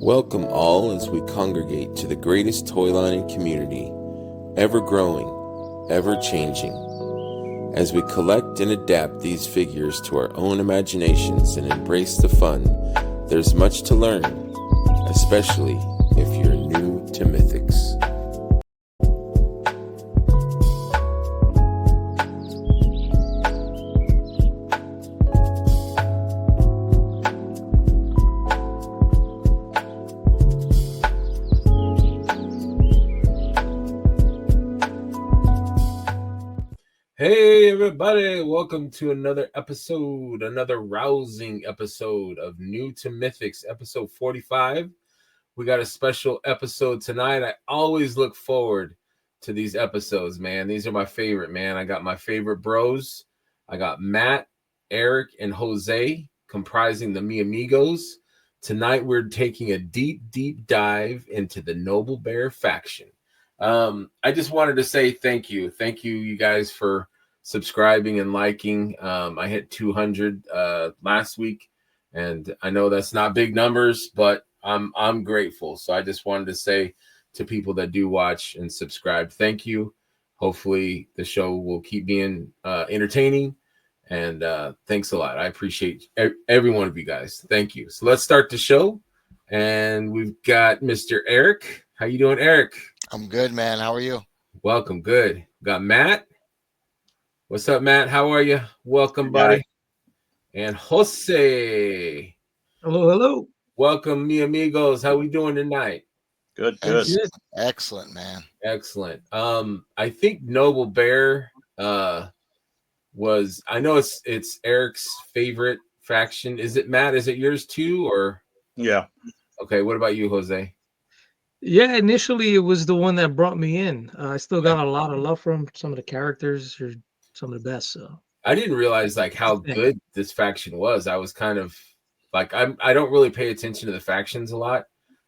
Welcome all as we congregate to the greatest toy line in community, ever growing, ever changing. As we collect and adapt these figures to our own imaginations and embrace the fun, there's much to learn, especially if you're new to Mythics. Hey everybody, welcome to another episode, another rousing episode of New to Mythics, episode 45. We got a special episode tonight. I always look forward to these episodes, man. These are my favorite, man. I got my favorite bros. I got Matt, Eric, and Jose comprising the Amigos. Tonight we're taking a deep dive into the Noble Bear faction. I just wanted to say thank you you guys for subscribing and liking. I hit 200 last week, and I know that's not big numbers, but I'm grateful. So I just wanted to say to people that do watch and subscribe, thank you. Hopefully the show will keep being entertaining, and thanks a lot. I appreciate every one of you guys. Thank you. So let's start the show, and we've got Mr. Eric. How you doing, Eric? I'm good, man. How are you? Welcome. Good. We got Matt. What's up, Matt? How are you? Welcome, buddy. And Jose. Hello. Welcome, mi amigos. How we doing tonight? Good. Excellent, man. Excellent. I think Noble Bear was, I know it's Eric's favorite faction. Is it, Matt? Is it yours too, or? Yeah. Okay. What about you, Jose? Yeah, initially it was the one that brought me in. I still got a lot of love from some of the characters. Are some of the best. So I didn't realize like how good this faction was. I was kind of like, I don't really pay attention to the factions a lot.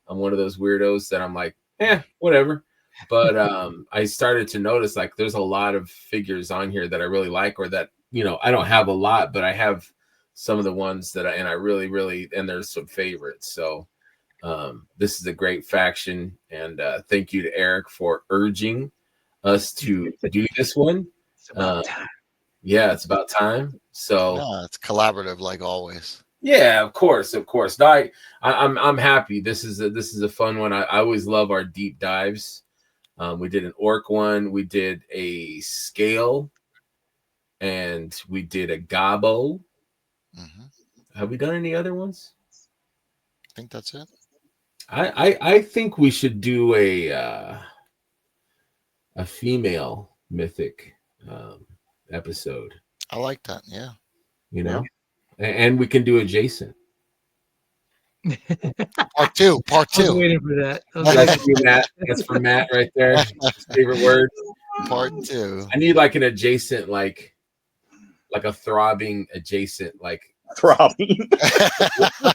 I'm one of those weirdos that I'm like, whatever. But I started to notice like there's a lot of figures on here that I really like, or that, you know, I don't have a lot, but I have some of the ones that I really, and there's some favorites. So this is a great faction, and thank you to Eric for urging us to do this one. it's about time. Yeah, it's about time. So No, it's collaborative like always. yeah, of course. No, I'm happy. This is a fun one. I always love our deep dives. We did an orc one, we did a scale, and we did a gobbo. Mm-hmm. Have we done any other ones? I think that's it. I think we should do a female mythic episode. I like that. Yeah. You know, and we can do adjacent. Part two. I was waiting for that. That's for you, Matt. That's for Matt right there. His favorite word. Part two. I need like an adjacent, like a throbbing adjacent, like Throbbing.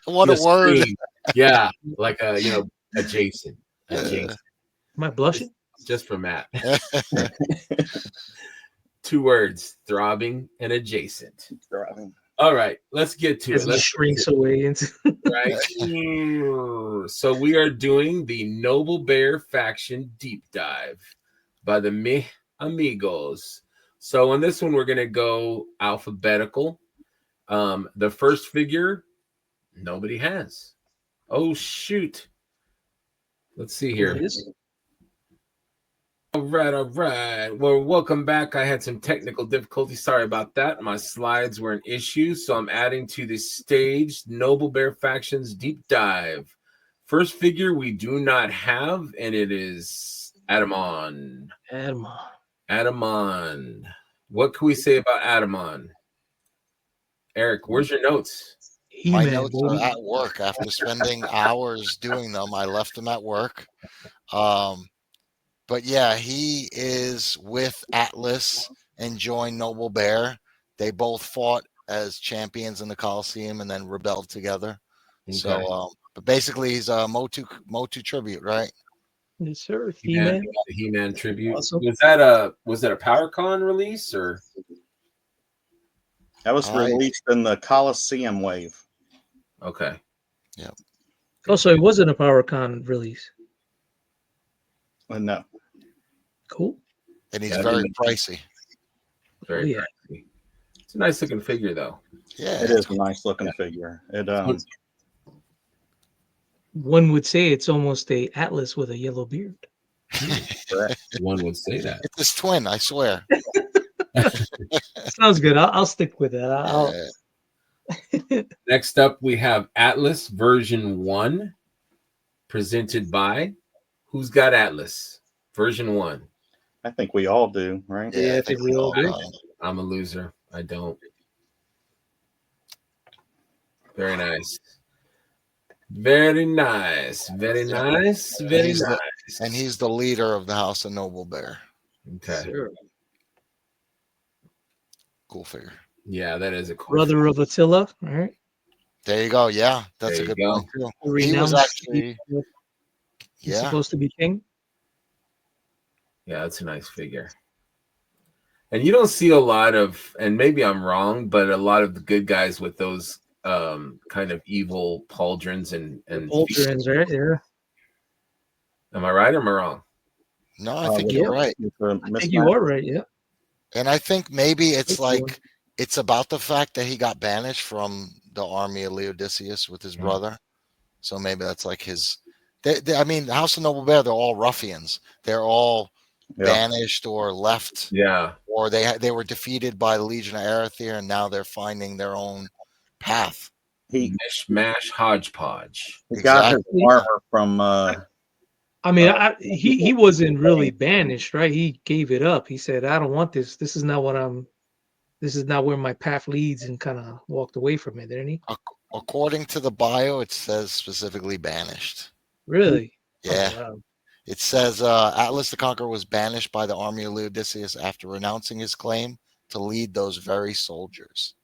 What a word. Screen. Yeah, like a adjacent. Am I blushing? Just for Matt. 2 words: throbbing and adjacent. Throbbing. All right, let's get to it. Let's shrinks away into right. So we are doing the Noble Bear faction deep dive by the Amigos. So on this one, we're gonna go alphabetical. The first figure, nobody has. Oh shoot. Let's see here. All right. Well, welcome back. I had some technical difficulties. Sorry about that. My slides were an issue, so I'm adding to the stage Noble Bear Factions Deep Dive. First figure we do not have, and it is Adamon. Adamon. What can we say about Adamon? Eric, where's your notes? My notes are at work. After spending hours doing them, I left them at work. But yeah, he is with Atlas and joined Noble Bear. They both fought as champions in the Coliseum and then rebelled together. Okay. So, but basically, he's a Motu tribute, right? Yes, sir. He-Man. The He-Man tribute. Awesome. Was that a PowerCon release or? That was released in the Coliseum wave. Okay. Yep. Also, it wasn't a PowerCon release. No. Cool. And he's Yeah, very pricey. Very yeah. pricey. It's a nice looking figure, though. Yeah, It is a nice looking figure. It One would say it's almost a Atlas with a yellow beard. One would say that. It's his twin, I swear. Sounds good. I'll stick with that. Next up, we have Atlas version 1, presented by who's got Atlas version 1? I think we all do, right? Yeah, I think we all do. I'm a loser. I don't. Very nice. Very nice. Very nice. Very nice. And he's the leader of the House of Noble Bear. Okay. Sure. Cool figure. Yeah, that is a cool Brother figure. of Attila. All right. There you go. Yeah, that's There a you good go. point too. He Renounced, was actually, he's supposed to be king. Yeah, that's a nice figure. And you don't see a lot of, and maybe I'm wrong, but a lot of the good guys with those kind of evil pauldrons and Pauldrons, right? Yeah. Am I right or am I wrong? No, I think you're right. I think you are right. Yeah. And I think maybe it's Thank you. like it's about the fact that he got banished from the army of Laodiceus with his brother. So maybe that's like his. I mean, the House of Noble Bear, they're all ruffians. They're all banished or left. Yeah. Or they were defeated by the Legion of Erethyr, and now they're finding their own path. Mishmash hodgepodge. He got his armor from. I mean, he wasn't really banished, right? He gave it up. He said, "I don't want this. This is not what I'm. This is not where my path leads," and kind of walked away from it, didn't he? According to the bio, it says specifically banished. Really? Yeah. Oh, wow. It says Atlas the Conqueror was banished by the army of Laodiceus after renouncing his claim to lead those very soldiers.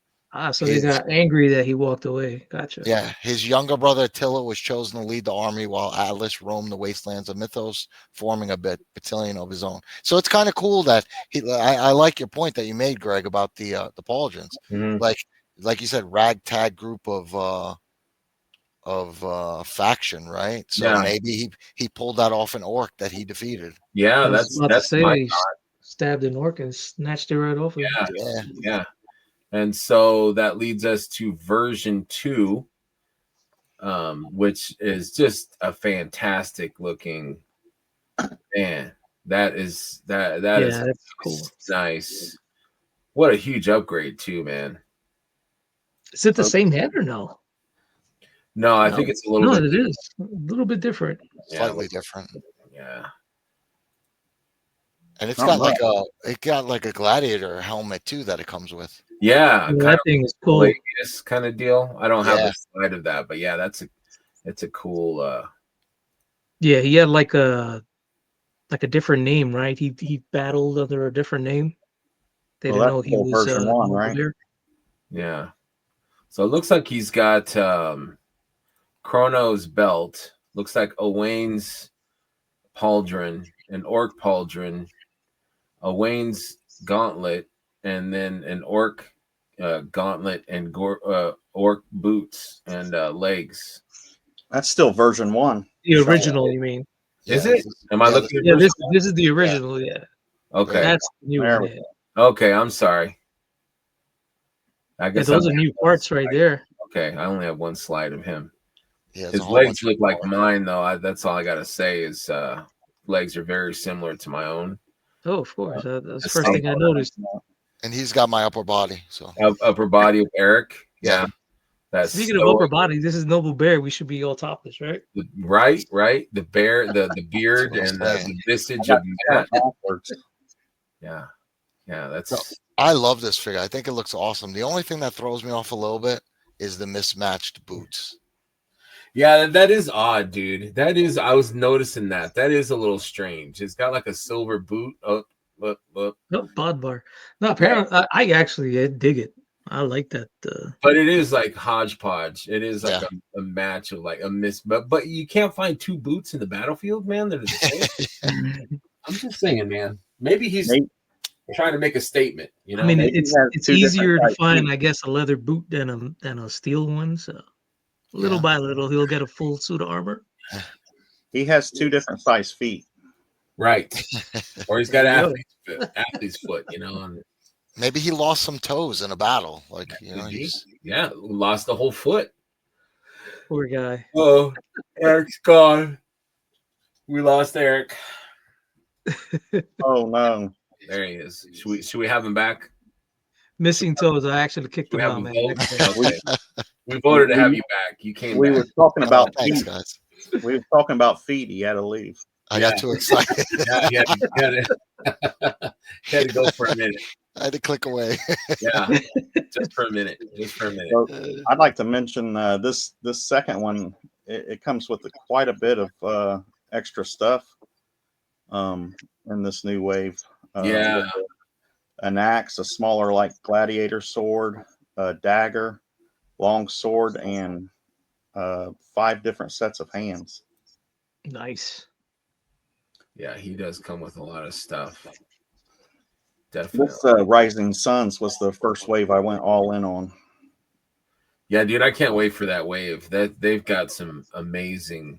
So they got angry that he walked away. Gotcha. Yeah, his younger brother Attila was chosen to lead the army while Atlas roamed the wastelands of Mythos, forming a battalion of his own. So it's kind of cool that I like your point that you made, Greg, about the pauldrons. Mm-hmm. Like you said, ragtag group of faction, right? So maybe he pulled that off an orc that he defeated. Yeah, that's my thought. Stabbed an orc and snatched it right off. Yeah. And so that leads us to version 2, which is just a fantastic looking man. That is that's cool. Nice. What a huge upgrade too, man. Is it the same head or no? No, I think it's a little bit. It is a little bit different. Slightly different. Yeah. And it's got like a gladiator helmet too that it comes with. Yeah, that thing is cool. This kind of deal. I don't have the slide of that, but yeah, it's a cool. Yeah, he had like a different name, right? He battled under a different name. They didn't know he was version 1, right? Yeah. So it looks like he's got Chrono's belt. Looks like Owain's pauldron, an orc pauldron, Owain's gauntlet, and then an orc gauntlet and orc boots and legs. That's still version 1. The original, you mean? Is it? Am I looking at this is the original, yeah. Okay. That's the new one. Yeah. Okay, I'm sorry. I guess those are new parts right there. Okay, I only have one slide of him. Yeah, his legs look like mine, though. That's all I gotta say is legs are very similar to my own. Oh, of course. That's the first thing I noticed. And he's got my upper body. So upper body of Eric. Yeah. Speaking of upper body, this is Noble Bear. We should be all topless, right? Right. The bear, the beard, and the visage of Matt. Yeah. That's. I love this figure. I think it looks awesome. The only thing that throws me off a little bit is the mismatched boots. Yeah, that is odd, dude. That is. I was noticing that. That is a little strange. It's got like a silver boot. No, Bodvar. No, apparently, I actually dig it. I like that. But it is like hodgepodge. It is like a match of like a but you can't find two boots in the battlefield, man. That are the same. I'm just saying, man. Maybe he's trying to make a statement. You know, I mean, it's easier to find, I guess, a leather boot than a steel one. So Little by little, he'll get a full suit of armor. He has 2 different size feet. Right. Or he's got There you athlete's foot, you know. And Maybe he lost some toes in a battle. Like, you know, he's yeah, lost the whole foot. Poor guy. Oh, Eric's gone. We lost Eric. Oh no. There he is. Should we have him back? Missing toes. I actually kicked Should we him have out, him man. vote? Next day. Okay. We voted to have you back. You came We back. were talking about thanks, feet. guys. We were talking about feet. He had to leave. I got too excited. Yeah, he had to go for a minute. I had to click away. Yeah, just for a minute. So I'd like to mention this second one. It comes with quite a bit of extra stuff in this new wave. Yeah. An axe, a smaller like gladiator sword, a dagger, long sword, and 5 different sets of hands. Nice. Yeah, he does come with a lot of stuff. Definitely. This Rising Suns was the first wave I went all in on. Yeah, dude, I can't wait for that wave. That they've got some amazing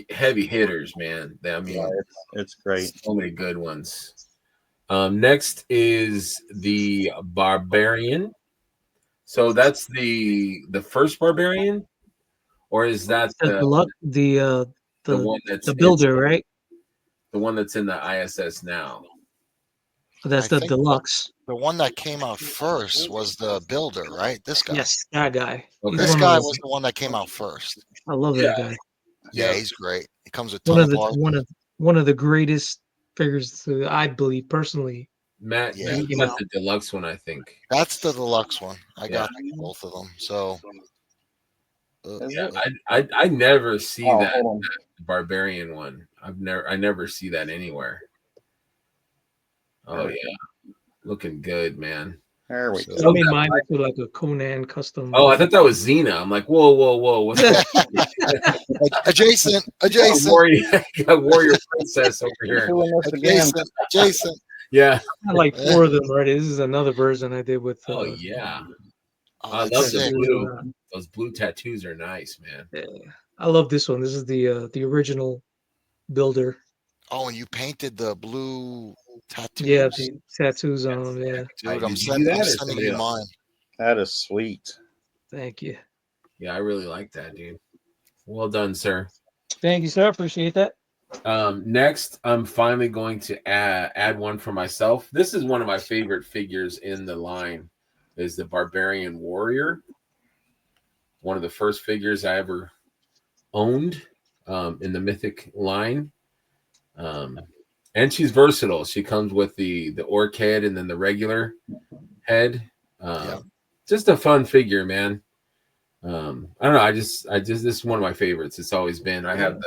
heavy hitters, man. I mean, Yeah, it's great. So many good ones. Next is the Barbarian. So that's the first Barbarian, or is that The one that's the builder, right? the one that's in the ISS now? That's I the think deluxe. The one that came out first was the builder, right? This guy. Yes, that guy. Okay. He's This one guy of the- was the one that came out first. I love that guy. Yeah, Yeah. he's great. He comes with One ton of of the parts. one of the greatest figures to, I believe personally. Matt, Yeah. you got the deluxe one, I think. That's the deluxe one. I Yeah. got both of them. So Yeah, I never see Oh, that hold on. Barbarian one. I never see that anywhere. Oh yeah, looking good, man. There we So- go. I made mine into like a Conan custom. Oh, I thought that was Xena. I'm like, whoa, what's that? adjacent. Warrior princess over here. Doing this again. Adjacent. Yeah. I had like 4 of them already. This is another version I did with. Oh yeah. Oh, I that's love the sick. blue. Those blue tattoos are nice, man. Yeah, I love this one. This is the original builder. Oh, and you painted the blue tattoos. Yeah, the tattoos on them. Yeah, Dude, Did I'm you do sending that or you somebody else? mine. That is sweet. thank you. Yeah, I really like that, dude. Well done, sir. Thank you, sir. Appreciate that. Next, I'm finally going to add one for myself. This is one of my favorite figures in the line. Is the Barbarian Warrior. One of the first figures I ever owned in the Mythic line. And she's versatile. She comes with the orc head and then the regular head. Just a fun figure, man. I don't know. I just this is one of my favorites. It's always been. I have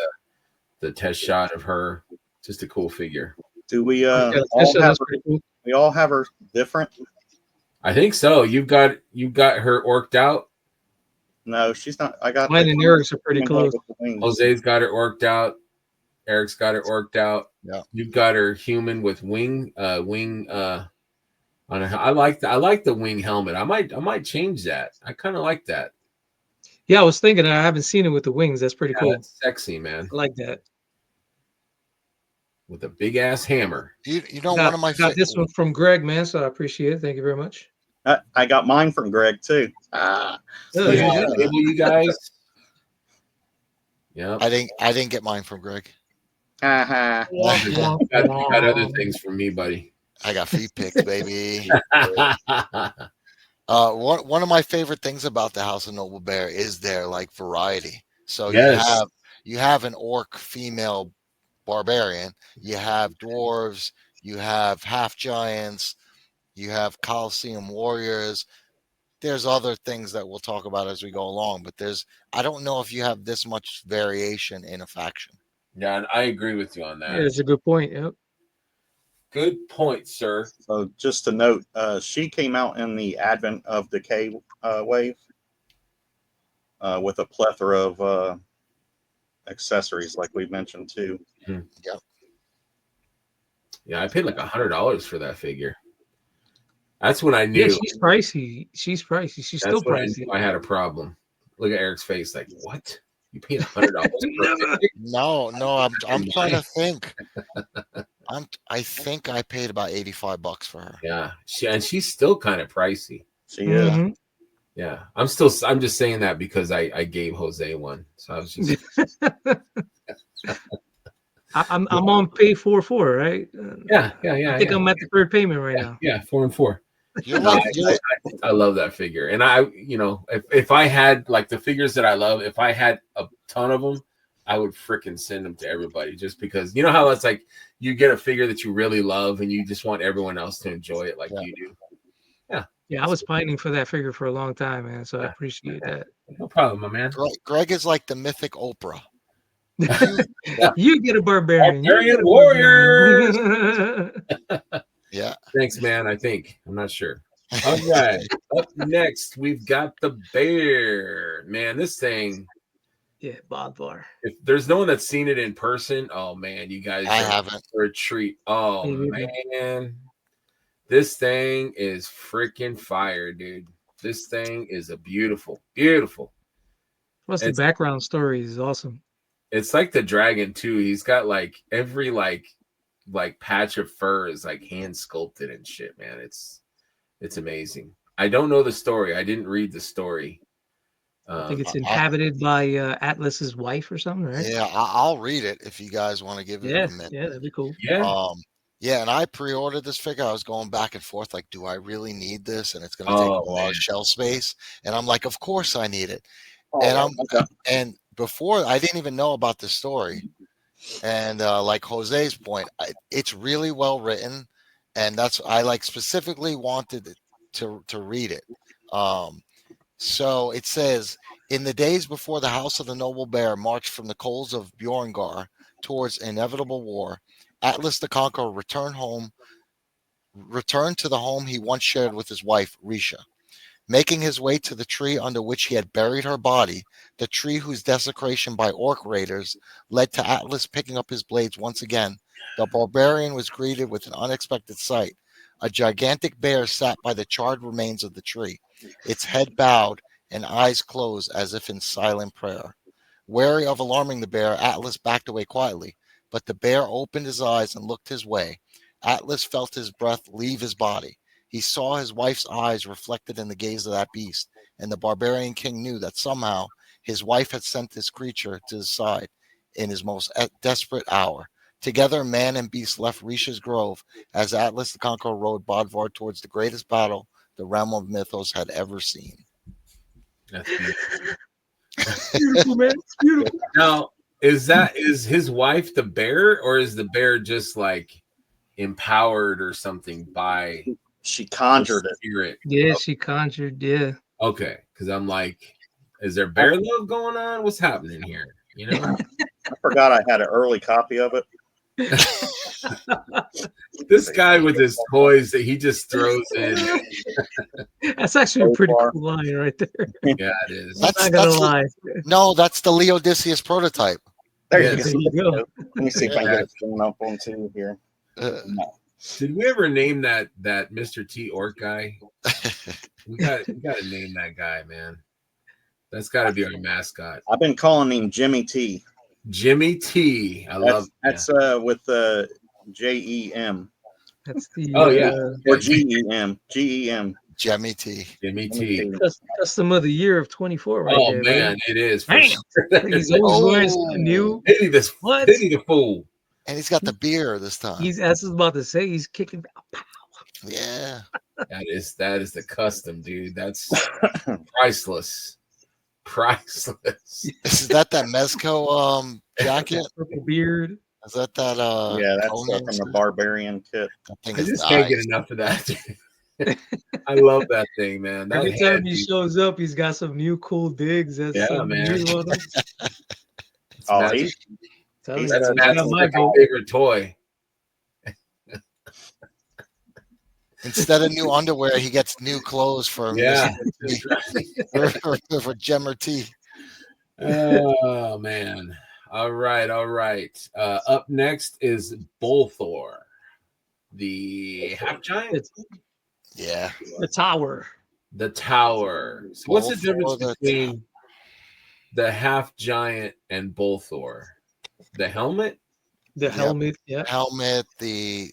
the test shot of her. Just a cool figure. Do we Yeah, all have that's her, pretty cool. we all have her different? I think so. You've got her orked out. No, she's not. I got Mine and Eric's are pretty close. with the wings. Jose's got her orked out. Eric's got her orked out. Yeah. You've got her human with wing on I like the wing helmet. I might change that. I kind of like that. Yeah, I was thinking. I haven't seen it with the wings. That's pretty Yeah, cool. that's sexy, man. I like that. With a big ass hammer. You know, Got, one of my got this one from Greg, man. So I appreciate it. Thank you very much. I got mine from Greg too. Oh, Yeah, yeah. you guys. Yeah. I didn't get mine from Greg. Uh-huh. You got other things from me, buddy. I got feet pics, baby. One of my favorite things about the House of Noble Bear is their like variety. So Yes. you have an orc female barbarian, you have dwarves, you have half giants, you have Colosseum warriors. There's other things that we'll talk about as we go along, but I don't know if you have this much variation in a faction. Yeah, I agree with you on that. Yeah, it's a good point. Yep. Good point, sir. So just to note, she came out in the Advent of Decay wave with a plethora of accessories, like we mentioned too. Yep. Yeah, I paid like $100 for that figure. That's when I knew. Yeah, she's pricey. She's pricey. She's That's still when I pricey. knew I had a problem. Look at Eric's face, like, what? You paid $100 for a Mythic? No, I'm trying to think. I think I paid about $85 for her. Yeah, she's still kind of pricey. She is. Mhm. Yeah, I'm just saying that because I gave Jose one, so I was just I'm on pay 4-4, right? yeah. I think I'm at the third payment right now. Yeah, 4 and 4. You're No, like, I love that figure, and I, if I had like the figures that I love, if I had a ton of them, I would freaking send them to everybody, just because you know how it's like you get a figure that you really love and you just want everyone else to enjoy it like you do. Yeah, I was pining for that figure for a long time, man. So I Yeah. appreciate that. No problem, my man. Greg is like the mythic Oprah. You get a barbarian. You Barbarian get a warriors. barbarian. Yeah. Thanks, man. I'm not sure. All right. Up next, we've got the bear. Man, this thing. Yeah, Bodvar. If there's no one that's seen it in person, oh man, you guys I are haven't. for a treat. Oh Me neither. man, this thing is freaking fire, dude. This thing is a beautiful. Plus, the It's background story is awesome. it's like the dragon too. He's got like every like patch of fur is like hand sculpted and shit, man. It's amazing. I don't know the story. I didn't read the story. I think it's inhabited by Atlas's wife or something, right? Yeah, I'll read it if you guys want to give it a minute. Yeah, that'd be cool. Yeah. Yeah, and I pre-ordered this figure. I was going back and forth, like, do I really need this? And it's going to take a lot of shelf space. And I'm like, of course I need it. And before, I didn't even know about the story. And like Jose's point, it's really well written, and I like specifically wanted to read it. So it says, in the days before the House of the Noble Bear marched from the coals of Bjorngar towards inevitable war, Atlas the Conqueror returned to the home he once shared with his wife, Risha. Making his way to the tree under which he had buried her body, the tree whose desecration by orc raiders led to Atlas picking up his blades once again, the barbarian was greeted with an unexpected sight. A gigantic bear sat by the charred remains of the tree, its head bowed and eyes closed as if in silent prayer. Wary of alarming the bear, Atlas backed away quietly, but the bear opened his eyes and looked his way. Atlas felt his breath leave his body. He saw his wife's eyes reflected in the gaze of that beast, and the barbarian king knew that somehow his wife had sent this creature to his side in his most desperate hour. Together, man and beast left Risha's grove as Atlas the Conqueror rode Bodvar towards the greatest battle the realm of Mythos had ever seen. That's beautiful. Beautiful, man. It's beautiful. Now, is his wife the bear, or is the bear just like empowered or something by She conjured it. spirit? Yeah, she conjured. Yeah. Okay, because I'm like, is there bear love going on? What's happening here? You know, I forgot I had an early copy of it. this guy with his toys that he just throws in. That's actually a pretty cool line right there. Yeah, it is. I'm not gonna lie. No, that's the Leodicius prototype. There Yes. you There go. you go. Let me see if I can get it thrown up on two here. Did we ever name that Mr. T Orc guy? We got to name that guy, man. That's got to be our mascot. I've been calling him Jimmy T. Jimmy T. That's with JEM. That's the Or GEM. GEM. Jimmy T. Jimmy T. Custom of the year of 24 right Oh there. man, it is. For Damn. sure. He's always wearing something new. Pity this. What? Pity the fool. And he's got the beer this time. That's what I was about to say. He's kicking. Yeah. That is the custom, dude. That's priceless. Priceless. Is that Mezco jacket? Purple beard. Is that Yeah, that's from the Barbarian kit. That thing I is just nice. can't get enough of that. I love that thing, man. That Every time head, he dude. shows up, he's got some new cool digs. That's Yeah, man. Oh, he's That's that's my favorite toy. Instead of new underwear, he gets new clothes for Yeah. for Gemmer T. Oh man. All right. Up next is Bolthor, the half giant. Yeah. The tower. The tower. So what's the difference between the half giant and Bolthor. The helmet? The helmet, yeah. Helmet, the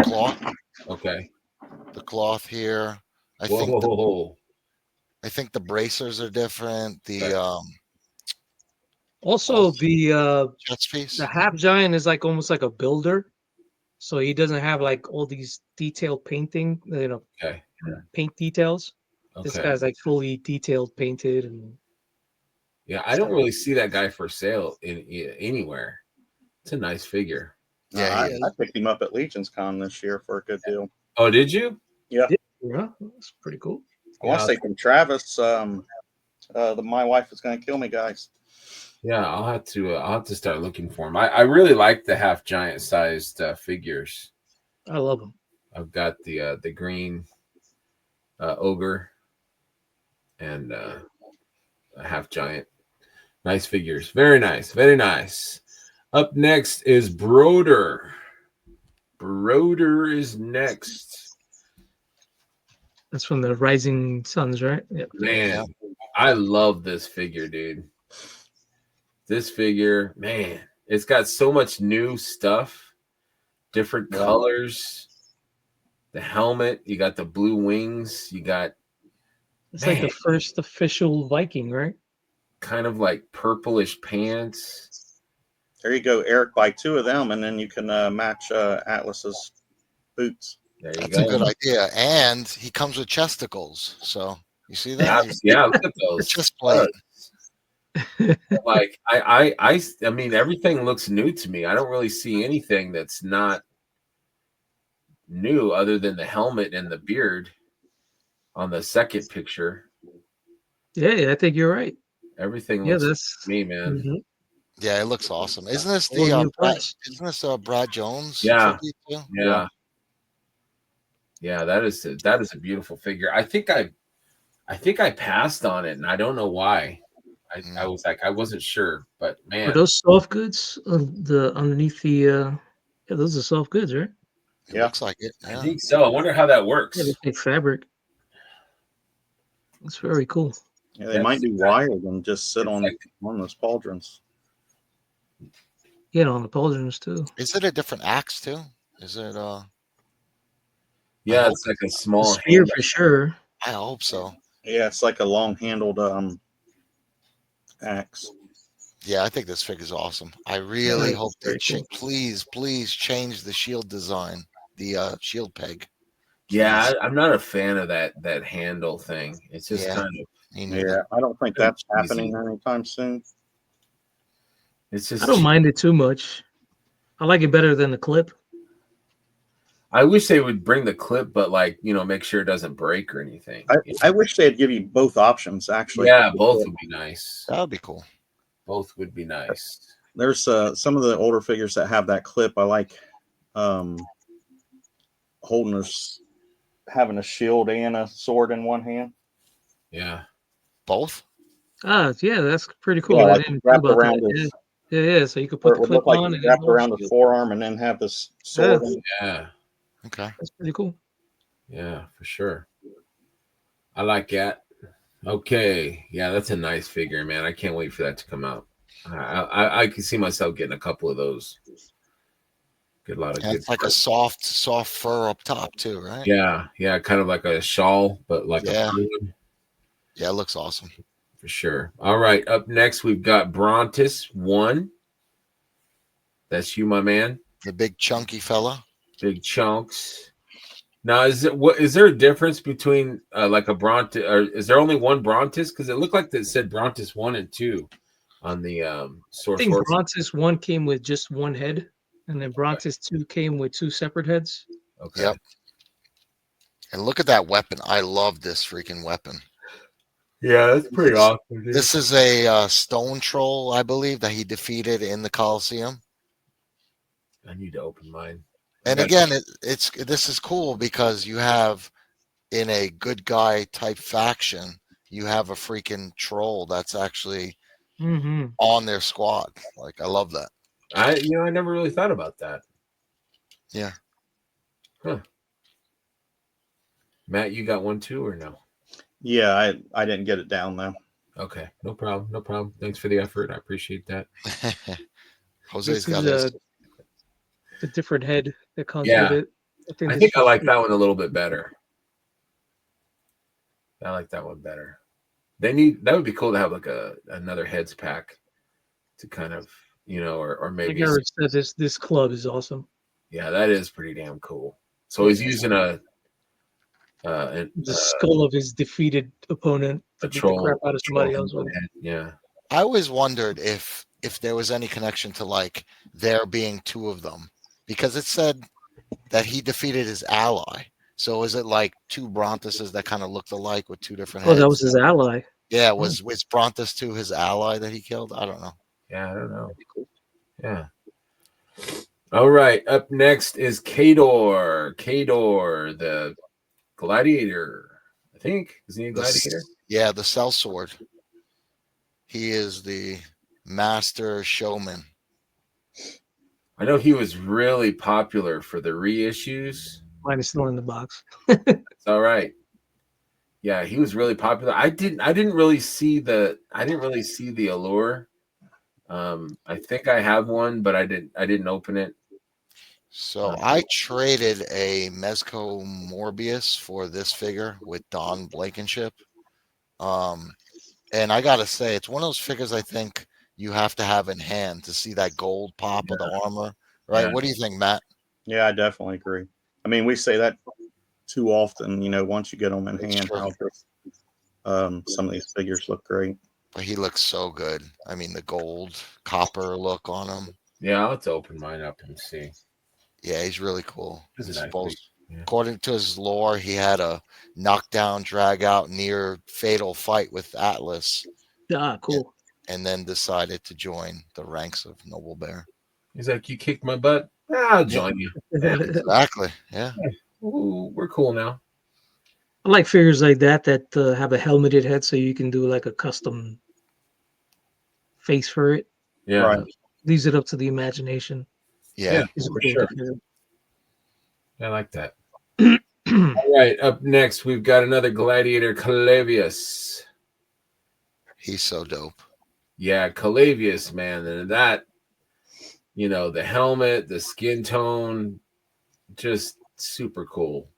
cloth, Okay. the cloth here. I Whoa. think the bracers are different. The Okay. Also, chest piece. the half giant is like almost like a builder, so he doesn't have like all these detailed painting, Okay. paint details. This Okay. guy's like fully detailed painted and Yeah, I don't really see that guy for sale anywhere. It's a nice figure. Yeah, he I is. picked him up at Legion's Con this year for a good deal. Oh, did you? Yeah, yeah, that's pretty cool. I want to say from Travis. My wife is going to kill me, guys. Yeah, I'll have to start looking for him. I really like the half giant sized figures. I love them. I've got the green ogre and a half giant. Nice figures. Very nice. Very nice. Up next is Broder. Broder is next. That's from the Rising Suns, right? Yep. Man, I love this figure, dude. This figure, man, it's got so much new stuff, different colors. The helmet, you got the blue wings, you got It's like the first official Viking, right? kind of like purplish pants. There you go, Eric. Buy 2 of them, and then you can match Atlas's boots. There you That's go. a good idea. And he comes with chesticles. So you see that? Yeah, look at those. Chest plate. Like I mean, everything looks new to me. I don't really see anything that's not new other than the helmet and the beard on the second picture. Yeah, I think you're right. Everything Yeah, looks that's me, man. Mm-hmm. Yeah, it looks awesome. Isn't this Brad Jones? Yeah. tribute too? Yeah, that is a beautiful figure. I think I passed on it, and I don't know why. I was like, I wasn't sure, but man, Are those soft goods underneath the? Yeah, those are soft goods, right? It looks like it. Yeah. I think so. I wonder how that works. Yeah, they take fabric. It's very cool. Yeah, they might do wired and just sit on those pauldrons. Yeah, on the pauldrons too. Is it a different axe too? Is it Yeah, it's like a small spear handle. for sure. I hope so. Yeah, it's like a long-handled axe. Yeah, I think this figure's awesome. I really Yeah, hope very they cool. please change the shield design, the shield peg. Yeah, I'm not a fan of that handle thing. It's just kind of I don't think that's happening anytime soon. It's just I don't mind it too much. I like it better than the clip. I wish they would bring the clip, but like, make sure it doesn't break or anything. I wish they'd give you both options, actually. Yeah, both would be nice. That would be cool. Both would be nice. There's some of the older figures that have that clip. I like having a shield and a sword in one hand. Yeah. Both? Yeah, that's pretty cool. Yeah, I like didn't think wrapped about around that. his, Yeah. So you could put the clip like on and wrapped around the forearm and then have this sword. Yeah. Okay. That's pretty cool. Yeah, for sure. I like that. Okay. Yeah, that's a nice figure, man. I can't wait for that to come out. I can see myself getting a couple of those. Get a lot of good. It's like a soft fur up top too, right? Yeah, kind of like a shawl, but like a fur one. Yeah, it looks awesome. For sure. All right, up next we've got Brontis 1. That's you, my man. The big chunky fella. Big chunks. Now, is there a difference between like a Brontis, or is there only one Brontis? Because it looked like it said Brontis 1 and 2 on the source. I think Brontis 1 came with just one head, and then Brontis 2 came with 2 separate heads. Okay. Yep. And look at that weapon. I love this freaking weapon. Yeah, that's pretty awesome. Dude. This is a stone troll, I believe, that he defeated in the Colosseum. I need to open mine. And again, this is cool because you have, in a good guy type faction, you have a freaking troll that's actually on their squad. Like, I love that. I never really thought about that. Yeah. Huh. Matt, you got one too, or no? Yeah, I didn't get it down though. Okay, no problem, no problem. Thanks for the effort. I appreciate that. Jose's This got is his. a different head that comes with Yeah, it. I this think I was like that one a little bit better. I like that one better. That would be cool to have like another heads pack to kind of, or like maybe Eric said, this club is awesome. yeah, that is pretty damn cool. So he's using a The skull of his defeated opponent to beat the crap out of somebody else with. head. Yeah. I always wondered if there was any connection to like there being two of them, because it said that he defeated his ally. So is it like two Brontuses that kind of looked alike with two different Oh, heads? that was his ally. Yeah, was Brontus 2 his ally that he killed? I don't know. Yeah, I don't know. Yeah. All right. Up next is Kador. Kador, the gladiator. I think. Is he a gladiator? Yeah, the sellsword. He is the master showman. I know he was really popular for the reissues. Mine is still in the box. It's all right. Yeah, he was really popular. I didn't really see the allure. I think I have one, but I didn't open it. So I traded a Mezco Morbius for this figure with Don Blankenship. And I gotta say, it's one of those figures I think you have to have in hand to see that gold pop of the armor, right? Yeah. What do you think, Matt? Yeah, I definitely agree. I mean, we say that too often. Once you get them in hand, true. some of these figures look great. But he looks so good. I mean, the gold copper look on him. Yeah, I'll have to open mine up and see. Yeah, he's really cool. Yeah. According to his lore, he had a knockdown, drag out, near fatal fight with Atlas. Ah, cool. And then decided to join the ranks of Noble Bear. He's like, you kicked my butt. I'll join you. Exactly. Yeah. Ooh, we're cool now. I like figures like that have a helmeted head, so you can do like a custom face for it. Yeah. Right. Leaves it up to the imagination. Yeah. For sure. I like that. All right. Up next, we've got another gladiator, Calavius. He's so dope. Yeah, Calavius, man. And that, the helmet, the skin tone, just super cool.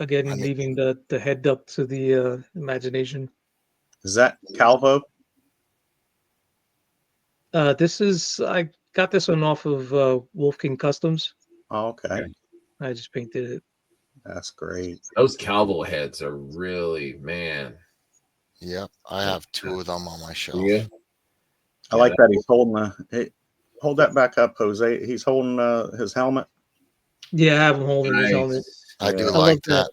Again, leaving the head up to the imagination. Is that Calvo? I got this one off of Wolf King Customs. Oh, okay. I just painted it. That's great. Those Calvo heads are really, man. Yep, I have two of them on my shelf. Yeah. I like that he's holding hold that back up, Jose. He's holding his helmet. Yeah, I have him holding his helmet. I do like that.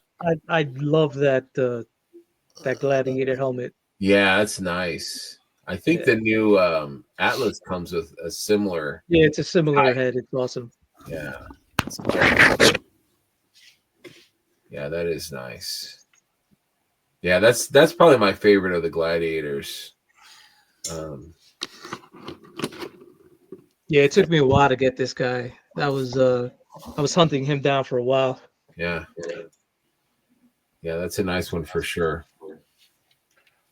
I love that that gladiator helmet. Yeah, that's nice. I think the new Atlas comes with a similar. Yeah, it's a similar head. It's awesome. Yeah. Yeah, that is nice. Yeah, that's probably my favorite of the gladiators. Yeah, it took me a while to get this guy. I was hunting him down for a while. Yeah. Yeah, that's a nice one for sure.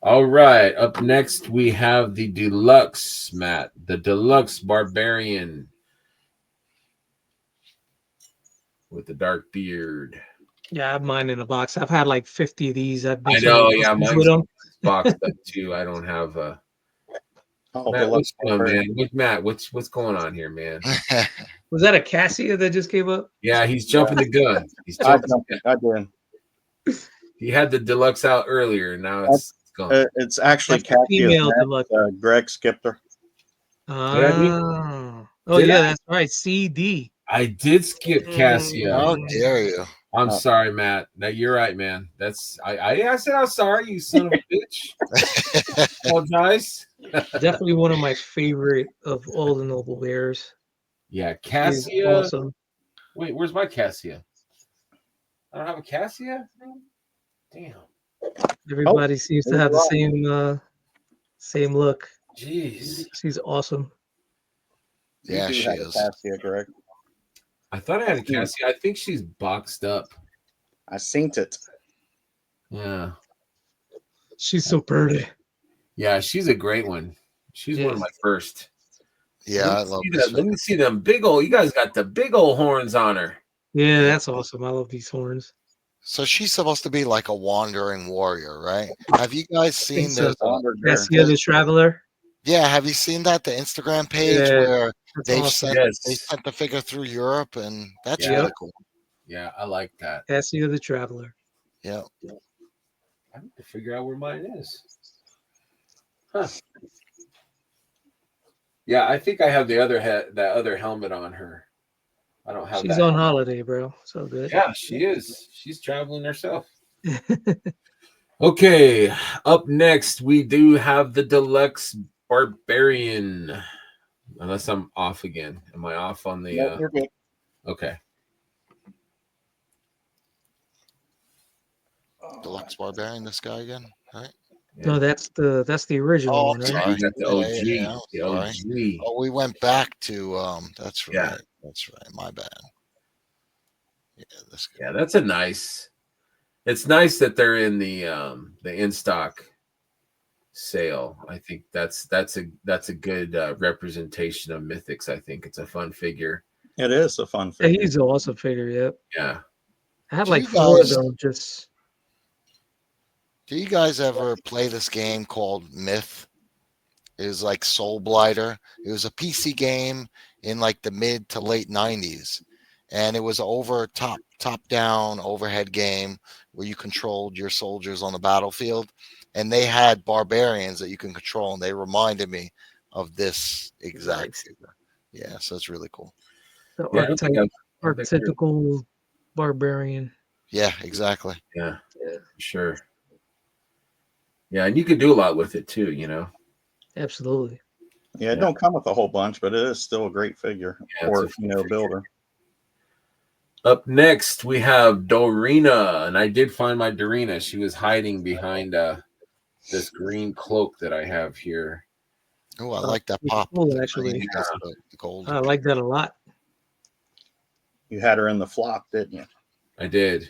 All right. Up next, we have the deluxe, Matt. The deluxe barbarian with the dark beard. Yeah, I have mine in a box. I've had like 50 of these. I've been I know. Yeah, with mine's them. boxed up too. I don't have a. Matt, what's going on, man? Matt, what's going on here, man? Was that a Cassia that just came up? Yeah, he's jumping the gun. He's jumping. I did. He had the deluxe out earlier. Now it's gone. It's actually That's female deluxe. Greg skipped her. Oh, yeah, that's right. CD. I did skip Cassia. How dare you? I'm sorry, Matt. No, you're right, man. That's I said I'm sorry, you son of a bitch. Apologize. Definitely one of my favorite of all the Noble Bears. Yeah, Cassia. Awesome. Wait, where's my Cassia? I don't have a Cassia? Damn. Everybody seems to have the same look. Jeez. She's awesome. Yeah, she is. Cassia, Greg. I thought I had a Cassia. I think she's boxed up. I seen it. Yeah. She's so pretty. Yeah, she's a great one. She's one of Yeah. my first. Yeah, I love this. Let me see them big old. You guys got the big old horns on her. Yeah, that's awesome. I love these horns. So she's supposed to be like a wandering warrior, right? Have you guys seen so. this? Cassia the Traveler. Yeah, have you seen that the Instagram page Yeah, where that's they've awesome. sent Yes. they sent the figure through Europe, and that's Yeah. really cool. Yeah, I like that. Cassia the Traveler. Yeah. I have to figure out where mine is. Huh. Yeah, I think I have the other helmet on her. I don't have She's that. on holiday, bro. So good. Yeah, she is. She's traveling herself. Okay, up next we do have the deluxe barbarian. Unless I'm off again. Am I off on the You're good. Okay. Deluxe Barbarian, this guy again, right? No, that's the original Oh, one, I'm right? sorry. You got the OG. Yeah, The sorry. OG. Oh, we went back to that's right. Yeah. That's right. My bad. Yeah, this guy. Yeah, that's a nice. It's nice that they're in the in stock sale. I think that's a good representation of Mythics. I think it's a fun figure. It is a fun Yeah, figure. he's an awesome figure. Yep. Yeah. I had Do like you 4 of guys- them. Just Do you guys ever play this game called Myth? It was like Soul Blighter. It was a PC game in like the mid to late 90s. And it was over top down overhead game where you controlled your soldiers on the battlefield. And they had barbarians that you can control. And they reminded me of this exact Nice. figure. Yeah, so it's really cool. the Yeah, I don't think archetypical barbarian. Yeah, exactly. Yeah. Yeah. Sure. Yeah, and you could do a lot with it too, you know. Absolutely. Yeah, it Yeah. don't come with a whole bunch, but it is still a great figure Yeah, for it's a fun figure. builder. Up next, we have Dorina, and I did find my Dorina. She was hiding behind this green cloak that I have here. Oh, I like that it's pop. cool, The actually. green because of the gold. I like that a lot. You had her in the flock, didn't you? I did.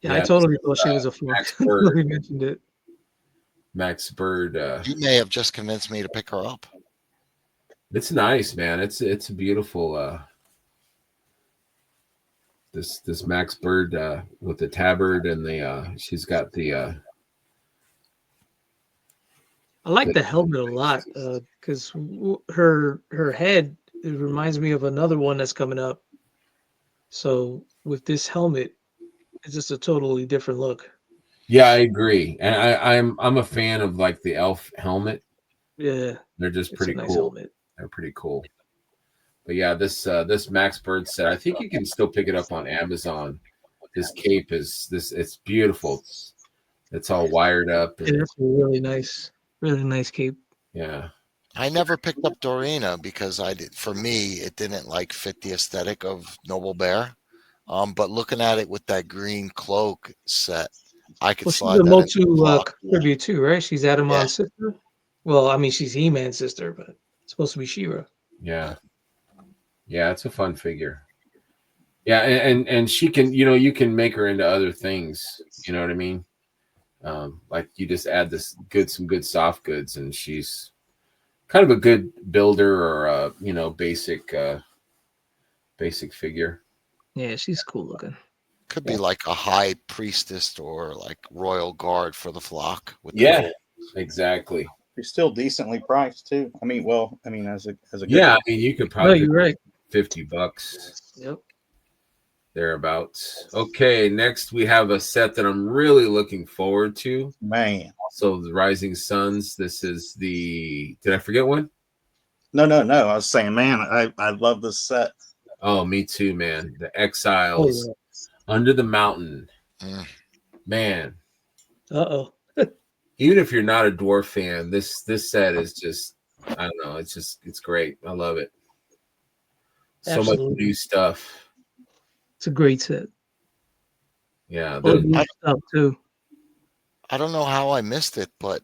Yeah, I Yeah, totally thought she was a flunk. Max Bird. We mentioned it. Max Bird. You may have just convinced me to pick her up. It's nice, man. It's a beautiful this Max Bird with the tabard and the she's got the I like the helmet a lot because her head, it reminds me of another one that's coming up. So with this helmet, it's just a totally different look. yeah, I agree. And I'm a fan of like the elf helmet. Yeah, They're just it's pretty a nice cool. helmet. They're pretty cool. But yeah, this Max Bird set, I think you can still pick it up on Amazon. This cape it's beautiful. It's all wired up. Yeah, that's a really nice cape. Yeah. I never picked up Dorina because for me, it didn't like fit the aesthetic of Noble Bear. But looking at it with that green cloak set, I could Well, she's slide a that into the Motu block. contribute too, right? She's Adamon's Yeah. sister. Well, I mean, she's He-Man's sister, but it's supposed to be She-Ra. Yeah. Yeah, it's a fun figure. Yeah, and she can, you can make her into other things. You know what I mean? Like you just add some good soft goods, and she's kind of a good builder or basic figure. Yeah, she's cool looking. Could be like a high priestess or like royal guard for the flock. With the Yeah, gold. exactly. She's still decently priced too. I mean, as a good Yeah, I mean you could No, probably you're right. $50 Yep. thereabouts. Okay, next we have a set that I'm really looking forward to. man. Also, the Rising Suns. This is the. Did I forget one? No. I was saying, man, I love this set. Oh, me too, man. The Oh, Exiles Under the Mountain. Mm. Man, Uh-oh. even if you're not a dwarf fan, this set is just, I don't know, it's great. I love it. So much Absolutely. new stuff. It's a great set. Yeah. All new stuff too. I don't know how I missed it, but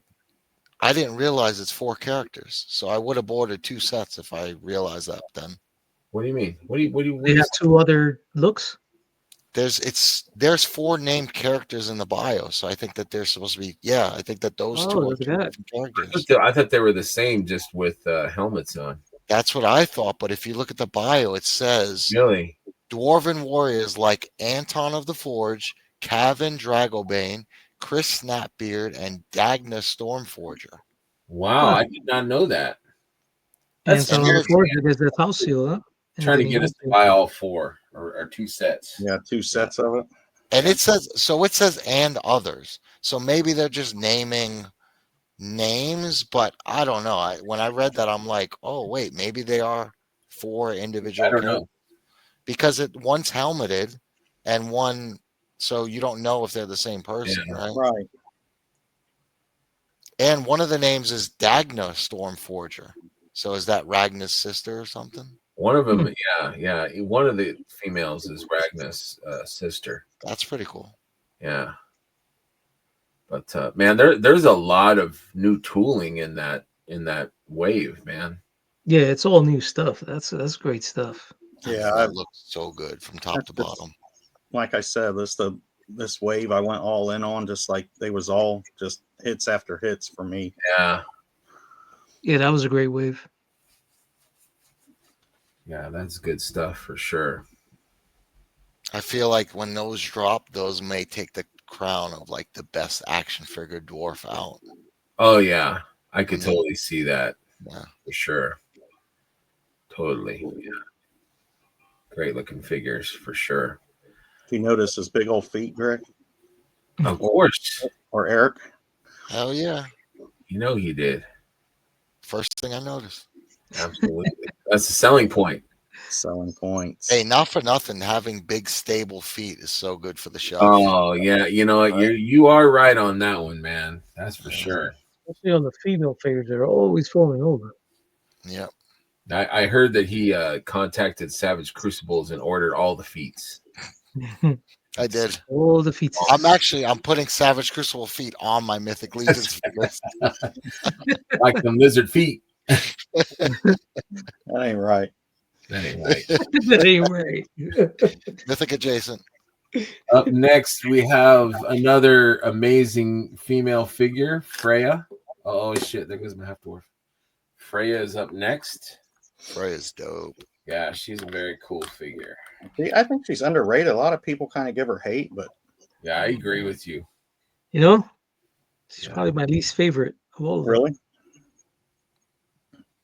I didn't realize it's 4 characters. So I would have ordered 2 sets if I realized that then. What do you mean? What do you They have 2 other looks. there's 4 named characters in the bio, so I think that they're supposed to be. Yeah, I think that those two are look at 2 that. different characters. I thought they were the same, just with helmets on. That's what I thought, but if you look at the bio, it says Really? Dwarven warriors like Anton of the Forge, Cavan Dragobane, Chris Snapbeard, and Dagna Stormforger. Wow, Huh. I did not know that. And That's so on the here's- forge, it is the house seal, huh? trying to Anthony get us to Hopkins. buy all 4 or 2 sets. Yeah, 2 sets of it. And it says and others. So maybe they're just naming names, but I don't know. When I read that, I'm like, oh wait, maybe they are 4 individual I don't characters. know. Because one's helmeted and one, so you don't know if they're the same person, Yeah. right? Right. And one of the names is Dagna Stormforger. So is that Ragnar's sister or something? One of them, yeah. One of the females is Ragnar's sister. That's pretty cool. Yeah. But man, there's a lot of new tooling in that wave, man. Yeah, it's all new stuff. That's great stuff. Yeah, That looks so good from top to bottom. like I said, this wave I went all in on, just like they was all just hits after hits for me. Yeah. Yeah, that was a great wave. Yeah, that's good stuff for sure. I feel like when those drop, those may take the crown of like the best action figure dwarf out. Oh yeah, I could Mhm. totally see that. Yeah. For sure. Totally. Yeah. Great looking figures for sure. Do you notice his big old feet, Greg Of course. or Eric? Hell yeah. You know he did. First thing I noticed. Absolutely. That's the selling point. Selling points. Hey, not for nothing, having big stable feet is so good for the shelf. Oh yeah, you know what? You are right on that one, man. That's for sure. Especially on the female figures, they're always falling over. Yep. I heard that he contacted Savage Crucibles and ordered all the feats. I did. All the feet. I'm putting Savage Crucible feet on my Mythic Legions figures. Like the lizard feet. That ain't right. That ain't right. That ain't right. Mythic adjacent. Up next, we have another amazing female figure, Freya. Oh shit, there goes my half dwarf. Freya is up next. Freya's dope. Yeah, she's a very cool figure. See, I think she's underrated. A lot of people kind of give her hate, but Yeah, I agree with you. You know, she's probably my least favorite of all of them. really,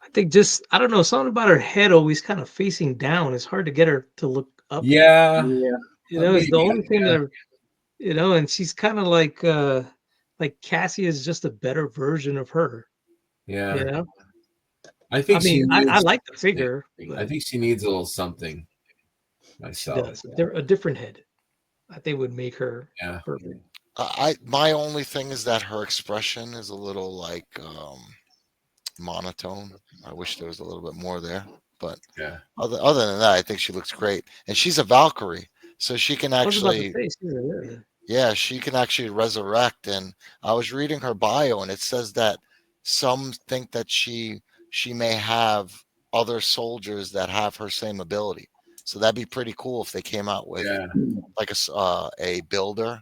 I think I don't know, something about her head always kind of facing down. It's hard to get her to look up. Yeah, You know, it's the maybe, only thing yeah. that, you know, and she's kind of like Cassie is just a better version of her. yeah. You know, I think I like the figure. I think she needs a little something. She Myself. does. They're a different head. I think would make her Yeah. perfect. My only thing is that her expression is a little like monotone. I wish there was a little bit more there, but Yeah. other than that, I think she looks great, and she's a Valkyrie, so she can I was about to actually, say, yeah, she can actually resurrect. And I was reading her bio, and it says that some think that she may have other soldiers that have her same ability. So that'd be pretty cool if they came out with Yeah. like a builder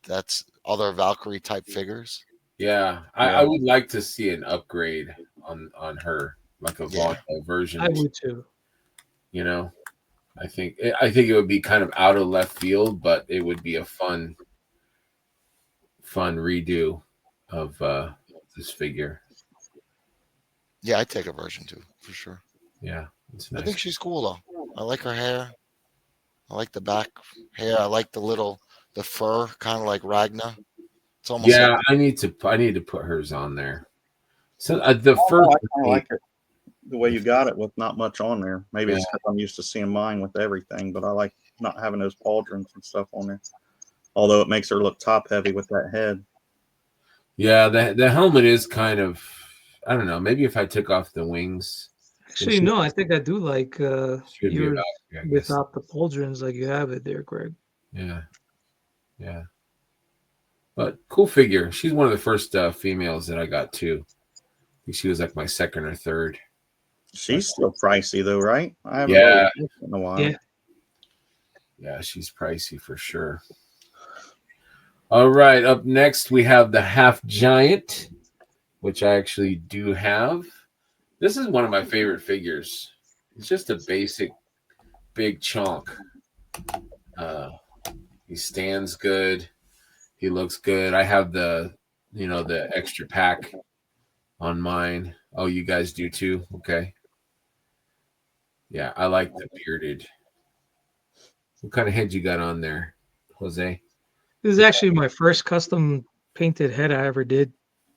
that's other Valkyrie type figures. Yeah. I would like to see an upgrade on her, like a volatile version. I would too. You know, I think it would be kind of out of left field, but it would be a fun redo of this figure. Yeah, I'd take a version 2 for sure. Yeah, it's I nice. think she's cool though. I like her hair. I like the back hair. I like the fur, kind of like Ragna. It's almost Yeah, like, I need to put hers on there. So the I first, kind of like it the way you got it with not much on there. Maybe it's because I'm used to seeing mine with everything, but I like not having those pauldrons and stuff on there. Although it makes her look top heavy with that head. yeah, the helmet is kind of, I don't know. Maybe if I took off the wings, Actually, no, I think I do like should be yours about, I guess. without the pauldrons like you have it there, Greg. Yeah. But cool figure. She's one of the first females that I got too. I think she was like my second or third. She's still pricey though, right? I haven't Yeah. really looked in a while. Yeah. Yeah, she's pricey for sure. All right, up next we have the Half Giant, which I actually do have. This is one of my favorite figures. It's just a basic big chunk. He stands good. He looks good. I have the extra pack on mine. Oh, you guys do too? Okay. Yeah, I like the bearded. What kind of head you got on there, Jose? This is actually my first custom painted head I ever did.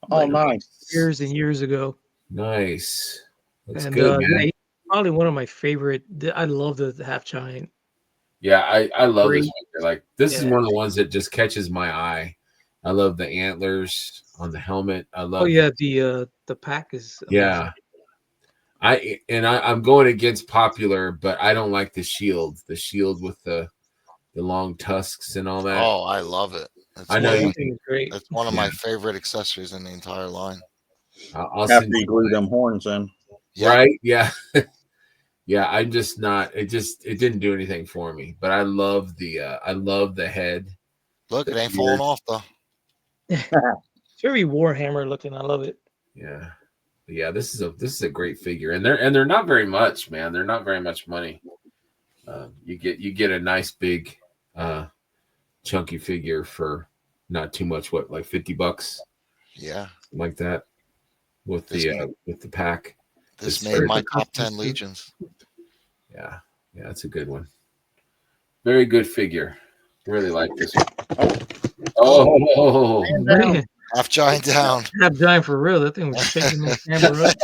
Oh, Like nice. years and years ago. Nice. That's And good, man. yeah, he's probably one of my favorite. I love the Half Giant. Yeah, I love this Great. figure. Like this is Yeah. one of the ones that just catches my eye. I love the antlers on the helmet. I love Oh yeah, the pack is amazing. yeah. I'm going against popular, but I don't like the shield. The shield with the long tusks and all that. Oh, I love it. That's I know Yeah, you that thing is great. That's one of my favorite accessories in the entire line. I'll After send you glue them horns in. Yeah. right? Yeah. Yeah, I'm just not. It didn't do anything for me. But I love the head. Look, it The ain't falling beard. off though. It's very Warhammer looking. I love it. Yeah, but yeah. This is a great figure, and they're not very much, man. They're not very much money. You get a nice big, chunky figure for not too much. What, like $50, Yeah. something like that, with the pack. This It's made very- my top Customs 10 too. legions. Yeah, that's a good one. Very good figure. Really like this one. Oh, Man, Half Giant down. Half Giant for real. That thing was shaking the camera up.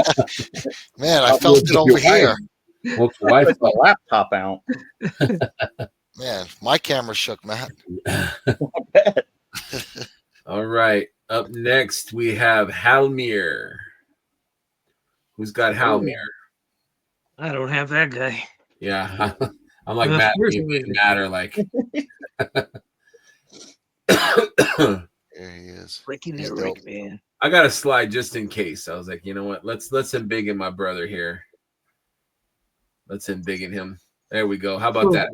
Man, I How felt good it was your over here. woke your wife Put the laptop out. Man, my camera shook, Matt. All right. Up next, we have Halmir. Who's got Halmir? I don't have that guy. Yeah. I'm like Of Matt. course Me it and is. Matt are like. There he is. Breaking He's that dope. rig, man. I got a slide just in case. I was like, you know what? Let's embiggen my brother here. Let's embiggen him. There we go. How about that?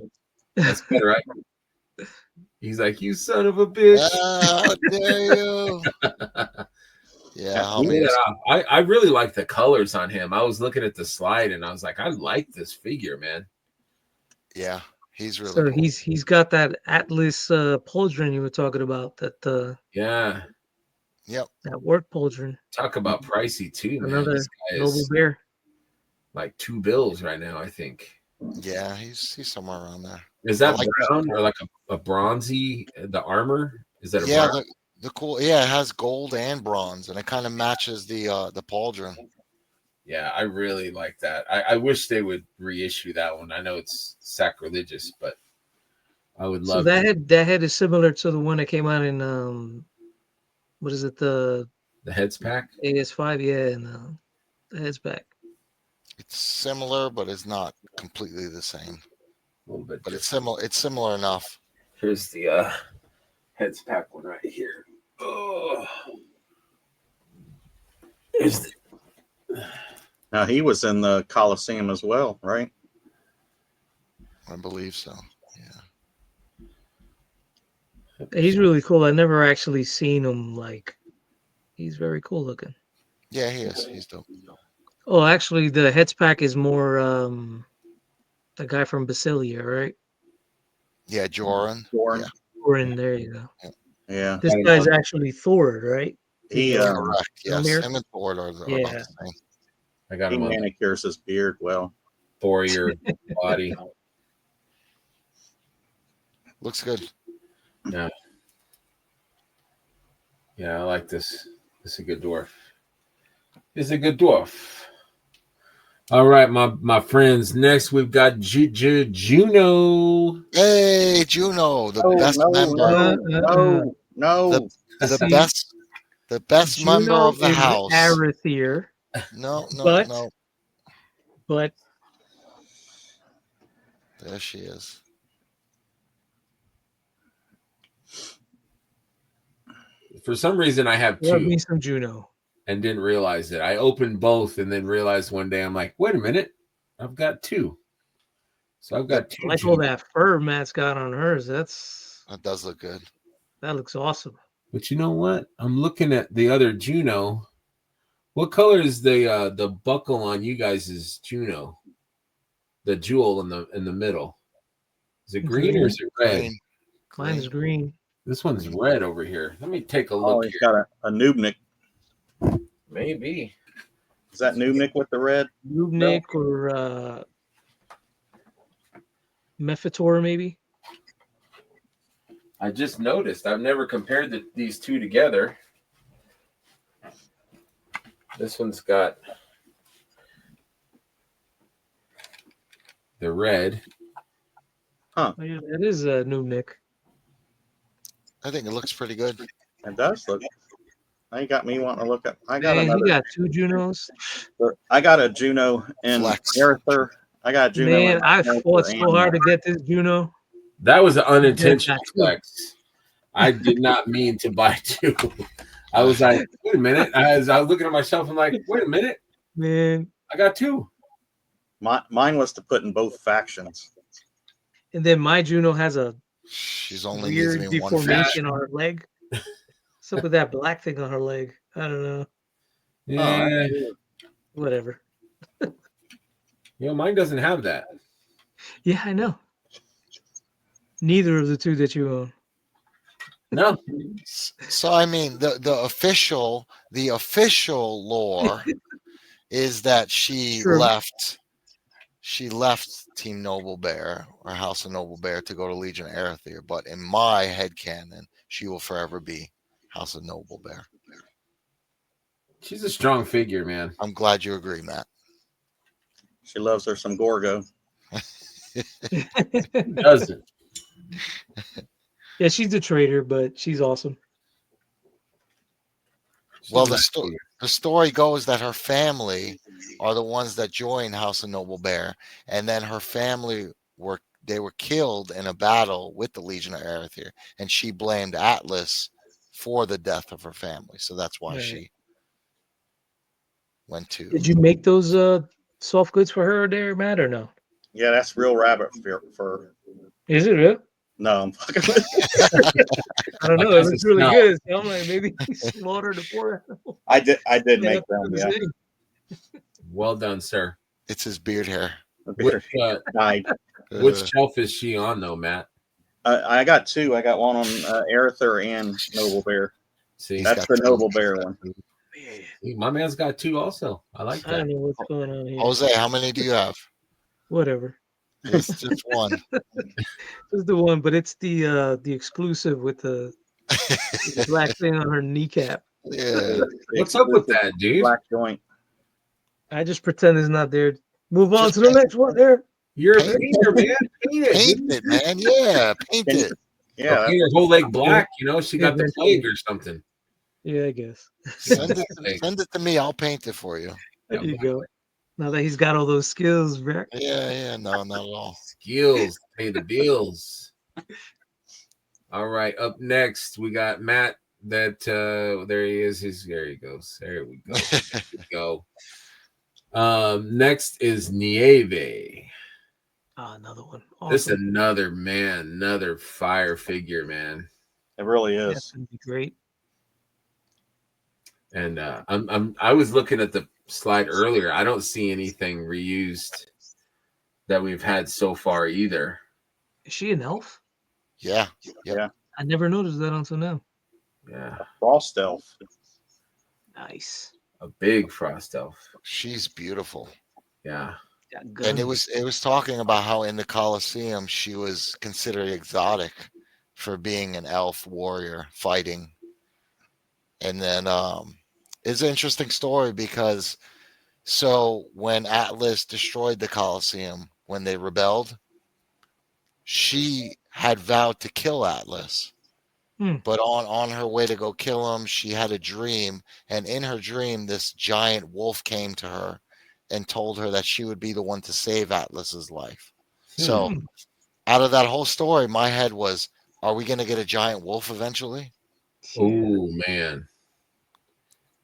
That's better, right? He's like, you son of a bitch. How dare you? Yeah, homie. I really like the colors on him. I was looking at the slide and I was like, I like this figure, man. Yeah, he's really So cool. he's got that Atlas pauldron you were talking about. That Yeah. Yep. that work pauldron. Talk about pricey too, man. Another This guy noble is bear. like $2 right now, I think. Yeah, he's somewhere around there. Is that I like brown or like a bronzy? The armor is that a Yeah, brown? the cool. Yeah, it has gold and bronze, and it kind of matches the pauldron. Yeah, I really like that. I wish they would reissue that one. I know it's sacrilegious, but I would So love that head is similar to the one that came out in what is it, the the heads pack. AS5? Yeah, and the heads back. It's similar, but it's not completely the same. A little bit, But it's different. similar. It's similar enough. Here's the heads pack one right here. Oh, there's the, Now he was in the Coliseum as well, right? I believe so. Yeah. He's really cool. I never actually seen him. Like, he's very cool looking. Yeah, he is. He's dope. Oh, actually, the heads pack is more the guy from Basilia, right? Yeah, Joran. Joran. Yeah, Or in there you go. Yeah. This guy's actually Thor, right? He correct. Yes, Amir? him and Thor are about Yeah. the same. I got he him on the manicures his beard well. warrior body. Looks good. Yeah, I like this. This is a good dwarf. It's a good dwarf. All right, my friends. Next, we've got Juno. Hey, Juno, the best member. No. The See, best member Juno of the is house. Arethyr, No. but There she is. For some reason, I have love two me some Juno. and didn't realize it. I opened both and then realized one day, I'm like, wait a minute, I've got two. So I've got two. I like all that fur Matt's got on hers. That does look good. That looks awesome. But you know what? I'm looking at the other Juno. What color is the buckle on you guys' Juno? The jewel in the middle. Is it green or is it red? Green. Mine's green. This one's red over here. Let me take a look. Oh, he's got a Nubnik. Maybe. Is that Nubnik with the red? Rubnik or Mephitor, maybe? I just noticed. I've never compared these two together. This one's got the red. Huh. Oh, yeah, that is a Nubnik. I think it looks pretty good. It does look. Now you got me wanting to look at. I got Man, another. he got two Junos. I got a Juno and Flex. Arether. I got a Juno. Man, and I Arether fought so and- hard to get this Juno. That was an unintentional Yeah, flex. I did not mean to buy two. I was like, wait a minute. As I was looking at myself, I'm like, wait a minute. Man. I got two. Mine was to put in both factions. And then my Juno has a She's only weird using one deformation on her leg. What's up with that black thing on her leg? I don't know. Yeah. Whatever. Mine doesn't have that. Yeah, I know. Neither of the two that you own. No. So I mean, the official lore is that she True. left Team Noble Bear or House of Noble Bear to go to Legion of Arethyr, but in my headcanon, she will forever be House of Noble Bear. She's a strong figure, man. I'm glad you agree, Matt. She loves her some Gorgo. Who doesn't? Yeah, she's a traitor, but she's awesome. Well, the story goes that her family are the ones that joined House of Noble Bear, and then her family were killed in a battle with the Legion of Arethyr, and she blamed Atlas for the death of her family. So that's why she went to. Did you make those soft goods for her there, Matt, or no? Yeah, that's real rabbit fur. Is it real? No, I'm fucking with I don't know. It looks really good. So I'm like, maybe he slaughtered a poor animal. I did make them, yeah. Well done, sir. It's his beard hair. Which Died. shelf is she on, though, Matt? I got two. I got one on Arethyr and Noble Bear. See, That's the Noble Bear one. See, my man's got two also. I like I that. don't know what's going on here. Jose, how many do you have? Whatever. It's just one. This is the one, but it's the exclusive with the black thing on her kneecap. Yeah. What's up with that, dude? Black joint. I just pretend it's not there. Move on to the next one there. You're a Paint painter, man. Paint it. Paint it, man. Yeah, paint it. Yeah, Paint her whole leg black. She got the plague or something. Yeah, I guess. Send it to me. I'll paint it for you. There you go. Now that he's got all those skills, Rick. Yeah. No, not at all. Skills, pay the bills. All right, up next we got Matt. That there he is. There he goes. There we go. There we go. Next is Nieve. Another one. Awesome. This is another fire figure, man. it really is. That's gonna be great. And I was looking at the slide earlier. I don't see anything reused that we've had so far either. Is she an elf? Yeah. I never noticed that until now. Yeah, Frost elf. Nice. a big frost elf. She's beautiful. Yeah. And it was talking about how in the Colosseum she was considered exotic for being an elf warrior fighting. And then it's an interesting story because so when Atlas destroyed the Colosseum, when they rebelled, she had vowed to kill Atlas. But on her way to go kill him, she had a dream. And in her dream, this giant wolf came to her and told her that she would be the one to save Atlas's life. So out of that whole story, my head was, are we going to get a giant wolf eventually? Oh, man.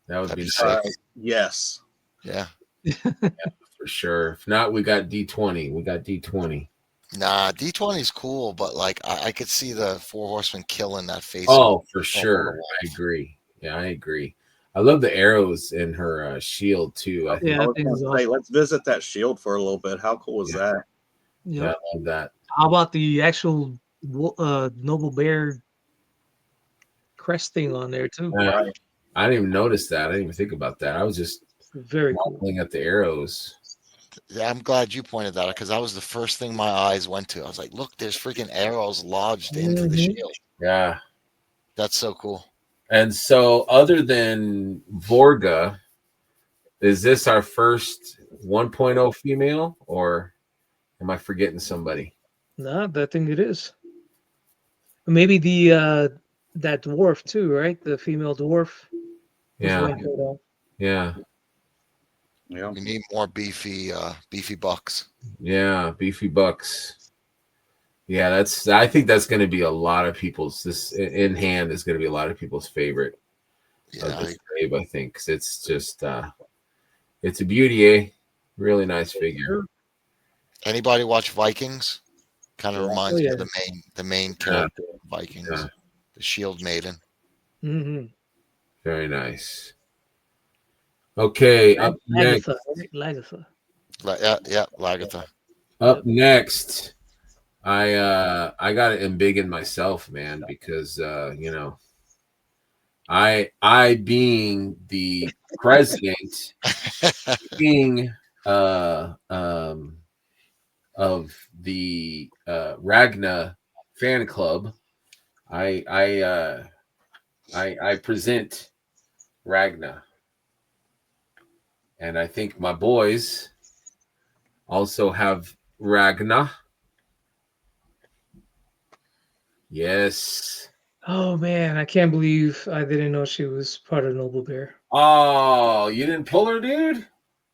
That would be sick. Yes. Yeah. Yeah, for sure. If not, we got D20. We got D20. Nah, D20 is cool, but like I could see the Four Horsemen killing that face. Oh, for of sure. the I agree. Yeah, I agree. I love the arrows in her shield too. I think. Yeah, I I was think going it's to say, awesome. let's visit that shield for a little bit. How cool is that? Yeah, Yep. I love that. How about the actual Noble Bear crest thing on there too? Right. I didn't even notice that. I didn't even think about that. I was just Very cool. marveling at the arrows. Yeah, I'm glad you pointed that out because that was the first thing my eyes went to. I was like, look, there's freaking arrows lodged into the Mhm. shield. Yeah. That's so cool. And so, other than Vorga, is this our first 1.0 female, or am I forgetting somebody? No, I think it is. Maybe the that dwarf too, right? The female dwarf was Yeah. 1.0. Yeah. Yeah. We need more beefy bucks. Yeah. Beefy bucks. Yeah, I think that's going to be a lot of people's. This in hand is going to be a lot of people's favorite of Yeah, this wave. I think 'cause it's just it's a beauty, eh? Really nice figure. anybody watch Vikings? Kind of Yeah. reminds Oh, me yeah. of the main character of Vikings, Yeah. the Shield Maiden. Mm-hmm. Very nice. Okay, up next. Lagatha, right? Lagatha. Yeah, Lagatha. Up Yep. next, I got to embiggen myself, man, because I being the president, king of the Ragna fan club, I present Ragna, and I think my boys also have Ragna. Yes. Oh man, I can't believe I didn't know she was part of Noble Bear. Oh, you didn't pull her, dude?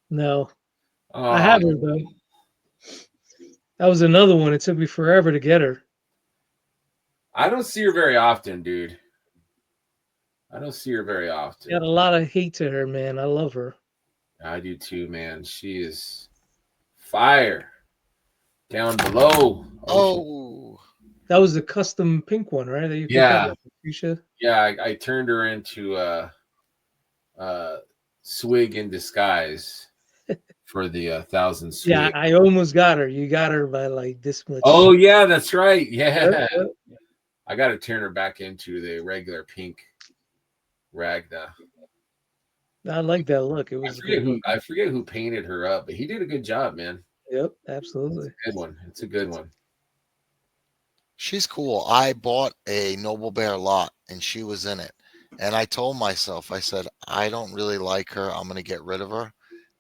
No, Oh, I have her though. That was another one. It took me forever to get her. I don't see her very often, dude. I don't see her very often. Got a lot of hate to her, man. I love her. I do too, man. She is fire. Down below. Oh, That was the custom pink one, right? That you picked Yeah. up, Patricia. Yeah, I turned her into Swig in disguise for the 1,000 Swig. Yeah, I almost got her. You got her by like this much. Oh yeah, that's right. Yeah, Yep. I got to turn her back into the regular pink Ragna. I like that look. It was good. I forget who painted her up, but he did a good job, man. Yep, absolutely. It's a good one. It's a good one. she's cool. I bought a Noble Bear lot and she was in it. And I told myself, I said, I don't really like her. I'm going to get rid of her.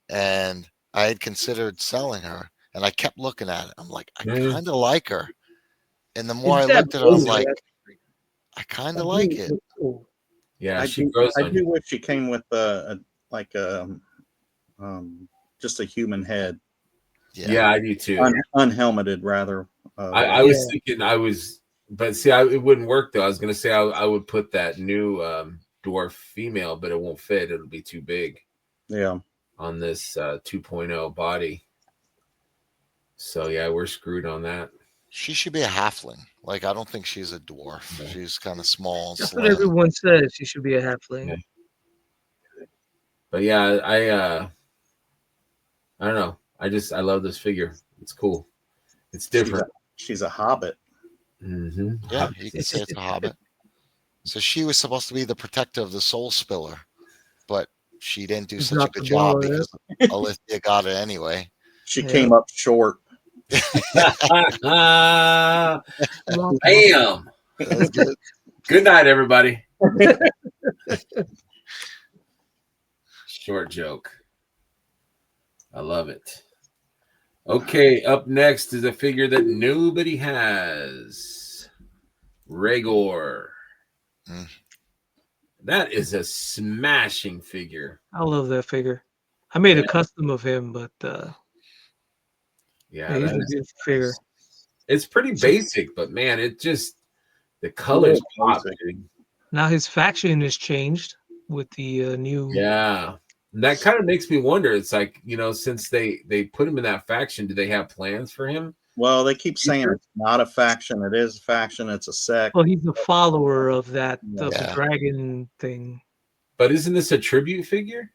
And I had considered selling her. And I kept looking at it. I'm like, I Mhm. kind of like her. And the more It's I that looked at her, I'm blue, like, right? I kind That of blue like it. looks cool. Yeah, I she do, grows I on do you. wish she came with just a human head, Yeah, I do too. unhelmeted rather. I was thinking but see, it wouldn't work though. I was gonna say I would put that new dwarf female, but it won't fit. It'll be too big Yeah. on this 2.0 body. So yeah, we're screwed on that. She should be a halfling. Like, I don't think she's a dwarf. Yeah. She's kind of small and That's what slim. everyone says. She should be a halfling. Yeah. But yeah, I don't know. I love this figure. It's cool. It's different. She's a hobbit. Mm-hmm. Yeah, you could say it's a hobbit. So she was supposed to be the protector of the soul spiller, but she didn't do She such a dropped good the job ball, yeah. because Alithia got it anyway. She Yeah. came up short. Bam. That's good. Good night, everybody. Short joke. I love it. Okay, up next is a figure that nobody has. Rhaegar. Mm. That is a smashing figure. I love that figure. I made a custom of him, but Yeah, he's a good figure. It's pretty basic, but man, the colors pop, dude. Now his faction is changed with the new. Yeah. And that kind of makes me wonder. It's like, since they put him in that faction, do they have plans for him Well, they keep saying it's not a faction. It is a faction. It's a sect. Well, he's a follower of that of the Yeah. dragon thing. But isn't this a tribute figure?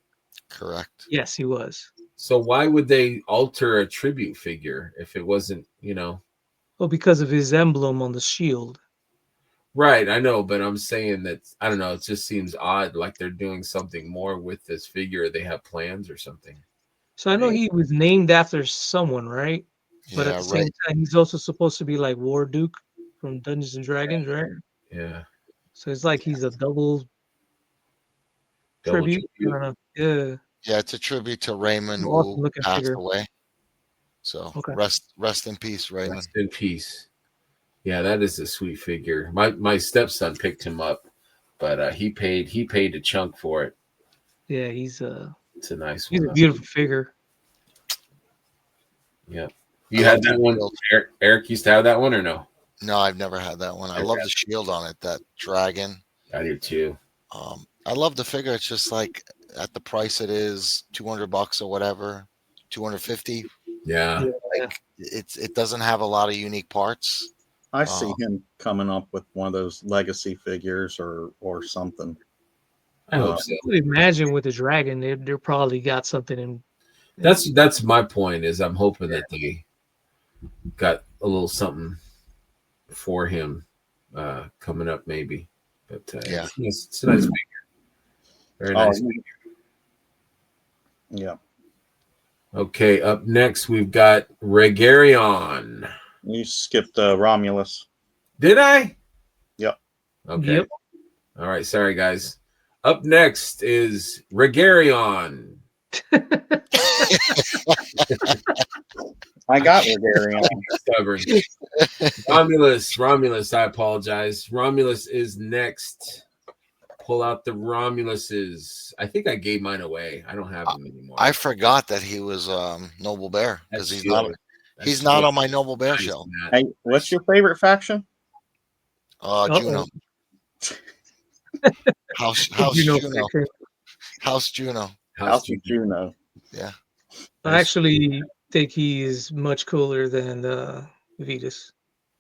Correct. Yes, he was. So why would they alter a tribute figure if it wasn't, Well, because of his emblem on the shield. Right, I know, but I'm saying that I don't know, it just seems odd, like they're doing something more with this figure. They have plans or something. So I know he was named after someone, right? But at Yeah, the same time, he's also supposed to be like War Duke from Dungeons and Dragons, right? Yeah. So it's like he's a double Double tribute. I tribute. don't know. Yeah. Yeah, it's a tribute to Raymond Awesome who looking passed figure. away. So Okay. rest in peace, Raymond. Rest in peace. Yeah, that is a sweet figure. My stepson picked him up, but he paid a chunk for it. Yeah, he's a nice he's one. a beautiful figure. Yeah. I You love had that the one? shield. Eric used to have that one or no? No, I've never had that one. I love the shield on it, that dragon. I do too. I love the figure. It's just like at the price it is, $200 or whatever, 250. Yeah. Like it doesn't have a lot of unique parts. I see him coming up with one of those legacy figures or something. I hope so. I would imagine with the dragon, they're probably got something in. That's my point. Is I'm hoping that they got a little something for him coming up, maybe. But Yeah. it's a nice figure. Very nice. Yeah. Okay, up next we've got Regarion. You skipped Romulus. Did I? Yep. Okay. Yep. All right. Sorry, guys. Up next is Regarion. I got Regarion. Stubborn. Romulus. I apologize. Romulus is next. Pull out the Romuluses. I think I gave mine away. I don't have them anymore. I forgot that he was Noble Bear because That's he's not. good. He's That's not good. on my Noble Bear Nice, show. Matt. Hey, what's your favorite faction? Juno. House Juno Juno. faction. House Juno. House of Juno. Yeah. I actually think he is much cooler than Vetus.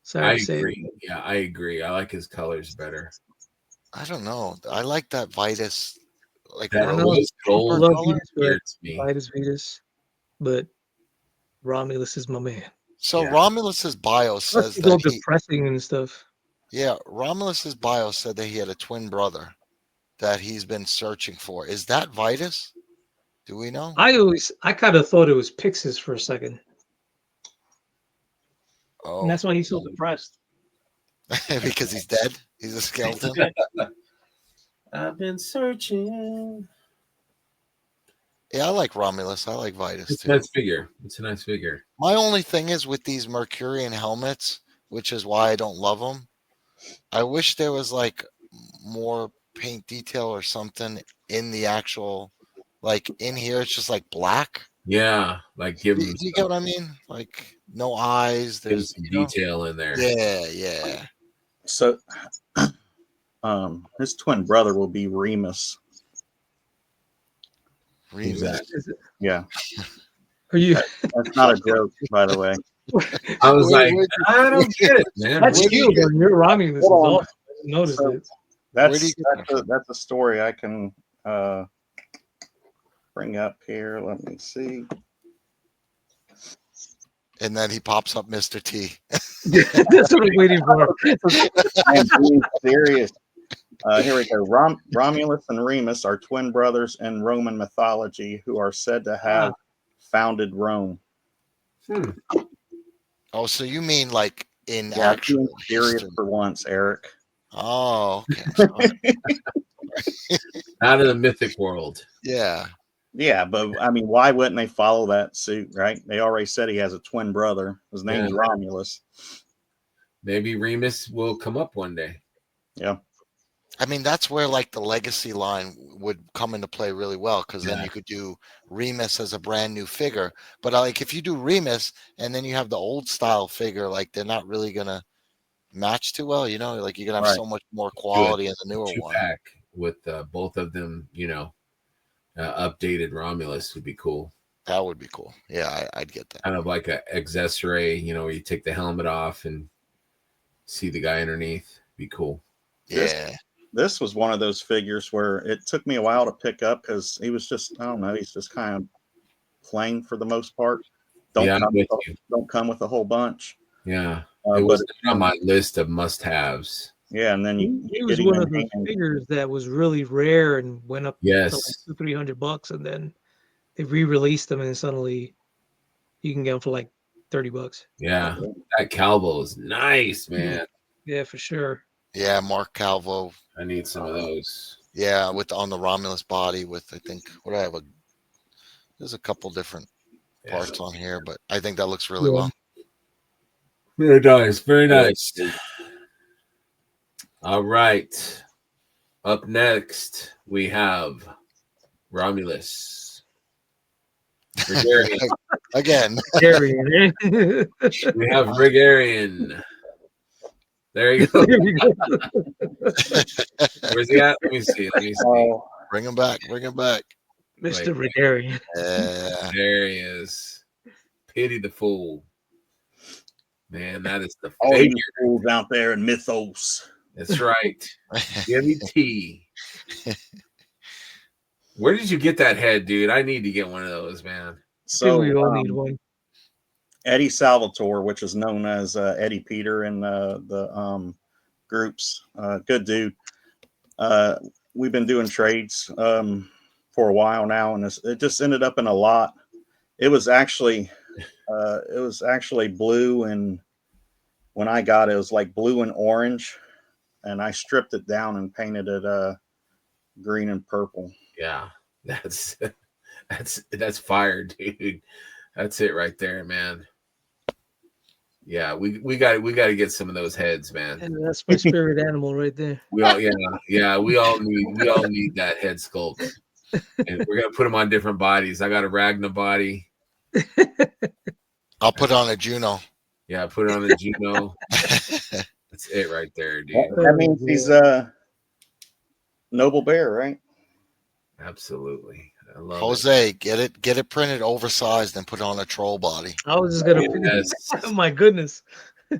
Sorry I to say. agree. Yeah, I agree. I like his colors better. I don't know. I like that Vitus, like That I know. rose gold Love color Vetus, weird to me. Vitus Vetus, but Romulus is my man. So Yeah. Romulus's bio Plus, says he's all that he, depressing and stuff. yeah, Romulus's bio said that he had a twin brother that he's been searching for. Is that Vitus? Do we know? I kind of thought it was Pixis for a second, Oh, and that's why he's so depressed. because he's dead. He's a skeleton. I've been searching. Yeah, I like Romulus. I like Vitus It's a too. nice figure. It's a nice figure. My only thing is with these Mercurian helmets, which is why I don't love them. I wish there was like more paint detail or something in the actual, like in here. It's just like black. Yeah, like give Do him you get what I mean? Like no eyes. There's some you know? detail in there. Yeah. So, his twin brother will be Remus. Remus. Exactly. Yeah, Are you? that's not a joke, by the way. I was Where- like, where- I don't get it, man. That's Where do you you, get- but your Romulus is Hold on. awesome. I didn't notice So- it. Where do That's you get that that's a story I can bring up here. Let me see. And then he pops up Mr. T. That's what I'm waiting for. I am being serious. Here we go. Romulus and Remus are twin brothers in Roman mythology who are said to have founded Rome. Oh, so you mean like in Yeah, actual being serious history? for once, Eric. Oh, okay. Sorry. Out of the mythic world. Yeah. Yeah, but I mean, why wouldn't they follow that suit, right? They already said he has a twin brother. His name's Romulus. Maybe Remus will come up one day. Yeah. I mean, that's where like the legacy line would come into play really well because then you could do Remus as a brand new figure. But like if you do Remus and then you have the old style figure, like they're not really gonna match too well. You know, like you're gonna have so much more quality in the newer one. Two-pack with both of them, updated Romulus would be cool. That would be cool. Yeah, I'd get that. Kind of like a accessory, where you take the helmet off and see the guy underneath. Be cool. Yeah. This was one of those figures where it took me a while to pick up because he was just, I don't know, he's just kind of plain for the most part. Don't come with a whole bunch. Yeah. It was on my list of must-haves. Yeah, and then he was one of those figures that was really rare and went up to like $200-300, and then they re-released them, and suddenly you can get them for like $30. Yeah, that Calvo is nice, man. Yeah, for sure. Yeah, Mark Calvo. I need some of those. Yeah, on the Romulus body with, I think, there's a couple different parts on here, but I think that looks really well. Very nice, very nice. All right. Up next, we have Romulus. Again. We have Rigarian. There you go. Where's he at? Let me see. Bring him back. Mr. Rigarian. Yeah. There he is. Pity the fool. Man, that is the all you fools out there in Mythos. That's right. Give me tea. Where did you get that head, dude? I need to get one of those, man. So we all need one. Eddie Salvatore, which is known as Eddie Peter in the groups, good dude. We've been doing trades for a while now, and it just ended up in a lot. It was actually blue, and when I got it, it was like blue and orange, and I stripped it down and painted it green and purple. Yeah, that's fire, dude. That's it right there, man. Yeah, we got to get some of those heads, man. And that's my spirit animal right there. We all need that head sculpt. And we're gonna put them on different bodies. I got a Ragna body. I'll put on a Juno. Yeah, put it on a Juno. That's it right there, dude. That means he's Noble Bear, right? Absolutely. I love Jose, get it printed oversized and put on a troll body. I was just gonna oh my goodness.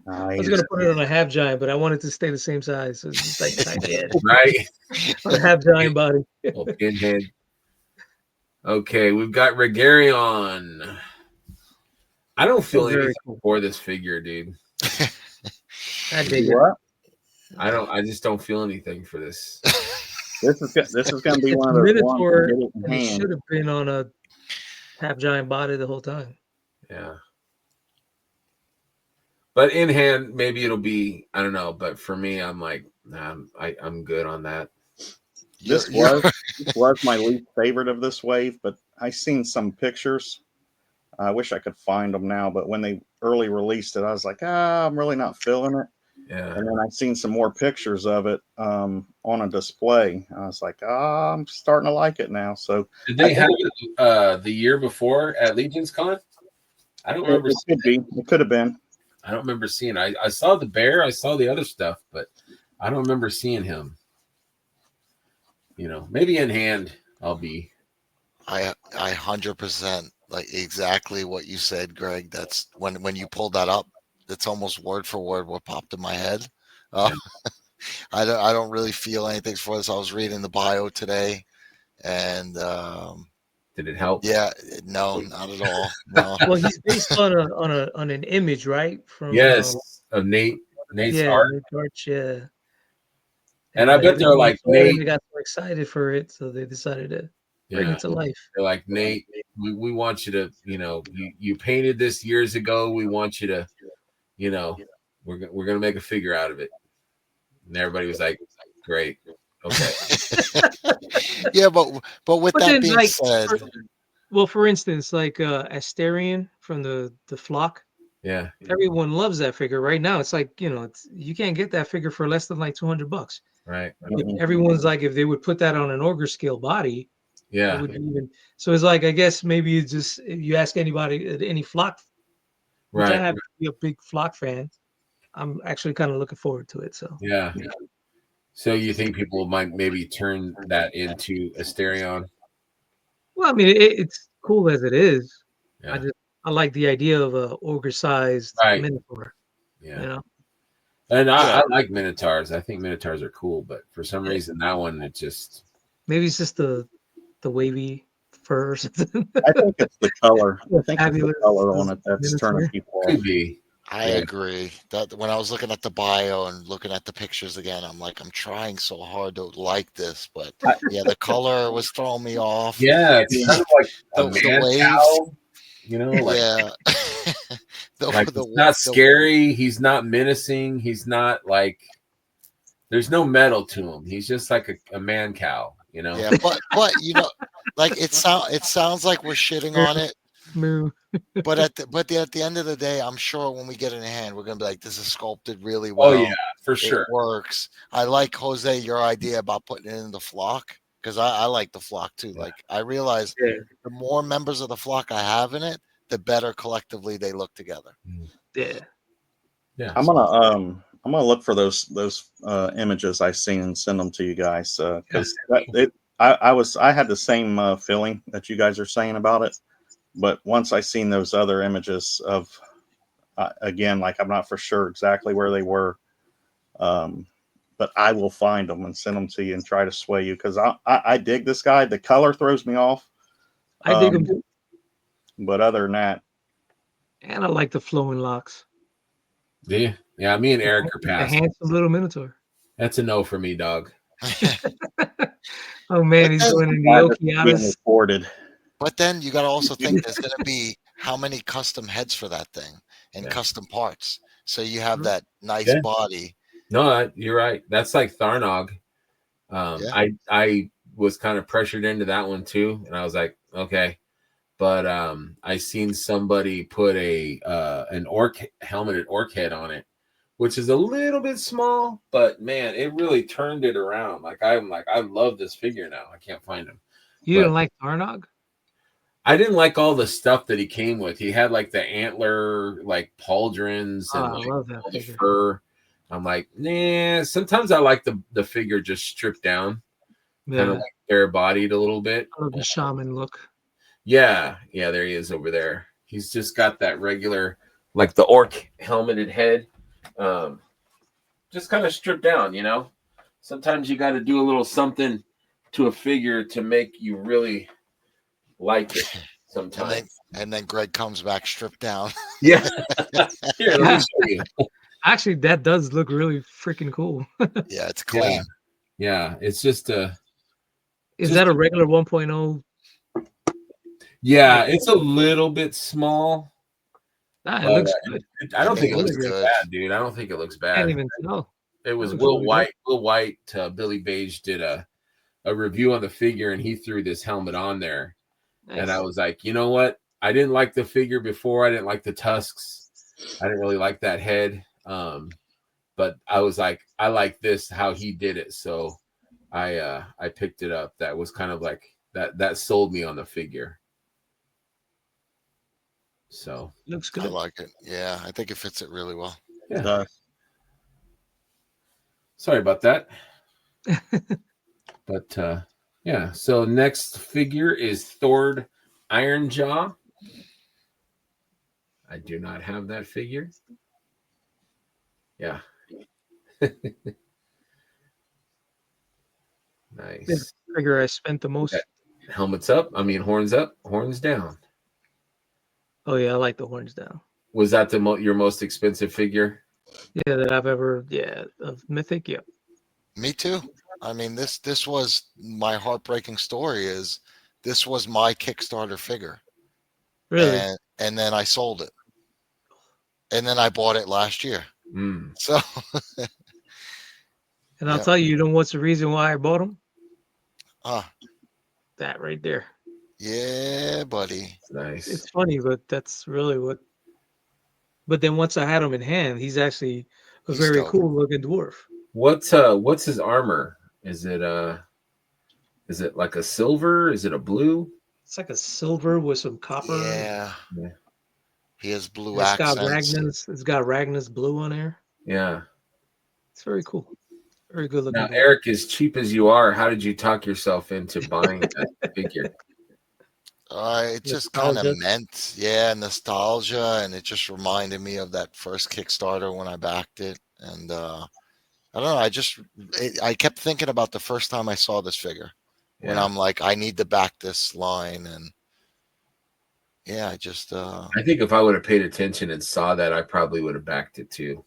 I was gonna put it on a half giant, but I wanted to stay the same size. So it's just like tiny head. Right. On a half giant body. Pinhead. Okay, we've got Rigarion. I don't feel anything for this figure, dude. I dig it. I just don't feel anything for this. This is going to be one of those Minotaur. It should have been on a half giant body the whole time. Yeah. But in hand, maybe it'll be, I don't know. But for me, I'm like, nah, I'm good on that. This was my least favorite of this wave, but I seen some pictures. I wish I could find them now, but when they early released it, I was like, I'm really not feeling it. Yeah. And then I seen some more pictures of it on a display. I was like, I'm starting to like it now. So did they have it the year before at Legion's Con? I don't remember. It could have been. I don't remember seeing. I saw the bear. I saw the other stuff, but I don't remember seeing him. Maybe in hand I'll be. I 100% like exactly what you said, Greg. That's when you pulled that up. That's almost word for word what popped in my head. I don't really feel anything for this. I was reading the bio today, and did it help? Yeah, no, not at all. No. Well, he's based on an image, right? From of Nate's art. Nate's art, yeah. And I bet they're like Nate. They got so excited for it, so they decided to bring it to life. They're like, Nate, we want you to, you painted this years ago. We want you to, we're gonna make a figure out of it. And everybody was like, great, okay. Yeah, but with that being said, for instance, like Asterion from the flock. Yeah, everyone loves that figure right now. It's like you can't get that figure for less than like $200. Right. Everyone's like, if they would put that on an ogre scale body, yeah. It would even. So it's like, I guess maybe it's just, if you ask anybody at any flock, which I happen to be a big flock fan, I'm actually kind of looking forward to it. So yeah. So you think people might maybe turn that into Asterion? Well, I mean, it's cool as it is. Yeah. I like the idea of a ogre-sized Right. minotaur. Yeah. You know, And Yeah. I like minotaurs. I think minotaurs are cool, but for some reason that one it just maybe it's just the wavy fur or something. I think it's the color. I think it's the Fabulous color on it that's turning minotaur. people off. could be. I Yeah. agree that when I was looking at the bio and looking at the pictures again, I'm like, I'm trying so hard to like this, but yeah, the color was throwing me off. Yeah, it's kind of like a The man waves, cow, you know, like yeah. like he's not scary, he's not menacing, he's not like there's no metal to him. He's just like a man cow, you know. Yeah, but you know, like it sounds like we're shitting on it, Moo. but at the end of the day, I'm sure when we get it in hand, we're gonna be like, this is sculpted really Oh well. yeah, for It sure. works. I like, Jose, your idea about putting it in the flock, because I like the flock too. Yeah. Like I realize Yeah. the more members of the flock I have in it, the better collectively they look together. Yeah. Yeah. I'm gonna look for those images I seen and send them to you guys because I had the same feeling that you guys are saying about it, but once I seen those other images of again, like I'm not for sure exactly where they were, but I will find them and send them to you and try to sway you because I dig this guy. The color throws me off, I dig him too. but other than that, And I like the flowing locks. Yeah. Yeah, me and Eric are The past. handsome little minotaur. That's a no for me, dog. Oh man, he's going in the why this is being Okeanos. recorded. But then you got to also think there's going to be how many custom heads for that thing and Yeah. custom parts. So you have Mhm. that nice Yeah. body. No, you're right. That's like Tharnog. Yeah. I was kind of pressured into that one too, and I was like, okay. But I seen somebody put an helmeted orc head on it, which is a little bit small, but man, it really turned it around. I love this figure now. I can't find him. You But- didn't like Tarnog? I didn't like all the stuff that he came with. He had like the antler, like pauldrons, Oh, and I like love that all the figure. fur. I'm like, nah. Sometimes I like the figure just stripped down, kind Yeah. of like bare bodied a little bit. I love the shaman look. Yeah, there he is over there. He's just got that regular, like the orc helmeted head, just kind of stripped down. You know, sometimes you got to do a little something to a figure to make you really like it. Sometimes, And then Greg comes back stripped down. yeah. Here, let me show you. Actually, that does look really freaking cool. Yeah, it's clean. Yeah, it's just Is Just- that a regular 1.0? yeah, it's a little bit small. Nah, it But, looks good. I don't It think it looks looks good. bad, dude. I don't think it looks Can't bad. even tell. It was looks Will really White. Will White, Billy Beige did a review on the figure, and he threw this helmet on there. Nice. And I was like, you know what? I didn't like the figure before. I didn't like the tusks. I didn't really like that head. But I was like, I like this how he did it. So I picked it up. That was kind of like that sold me on the figure. So Looks I good. like it. Yeah, I think it fits it really well. yeah. Sorry about that. But yeah, so next figure is Thord Ironjaw. I do not have that figure. Yeah. Nice. This figure I spent the most. Okay. Helmets up. I mean, horns up, horns down. Oh yeah, I like the horns down. Was that your most expensive figure? Yeah, that I've ever. Yeah, of Mythic. Yep. Me too. I mean, this was my heartbreaking story. Is this was my Kickstarter figure, Really. and then I sold it, and then I bought it last year. Mm. So, And I'll Yep. tell you, what's the reason why I bought them? ah, That right there. yeah, buddy. Nice. It's funny, but that's really what. But then once I had him in hand, he's actually a He's very dope. cool looking dwarf. What's his armor? Is it like a silver? Is it a blue? It's like a silver with some copper. Yeah. Yeah. He has blue It's got accents. Ragnus. It's got Ragnus blue on there. Yeah. It's very cool. Very good looking. Now, dwarf. Eric, as cheap as you are, how did you talk yourself into buying that figure? It just kind of Nostalgia. meant, yeah, nostalgia, and it just reminded me of that first Kickstarter when I backed it, and I don't know. I kept thinking about the first time I saw this figure when Yeah. I'm like, I need to back this line, and yeah, I just I think if I would have paid attention and saw that, I probably would have backed it too.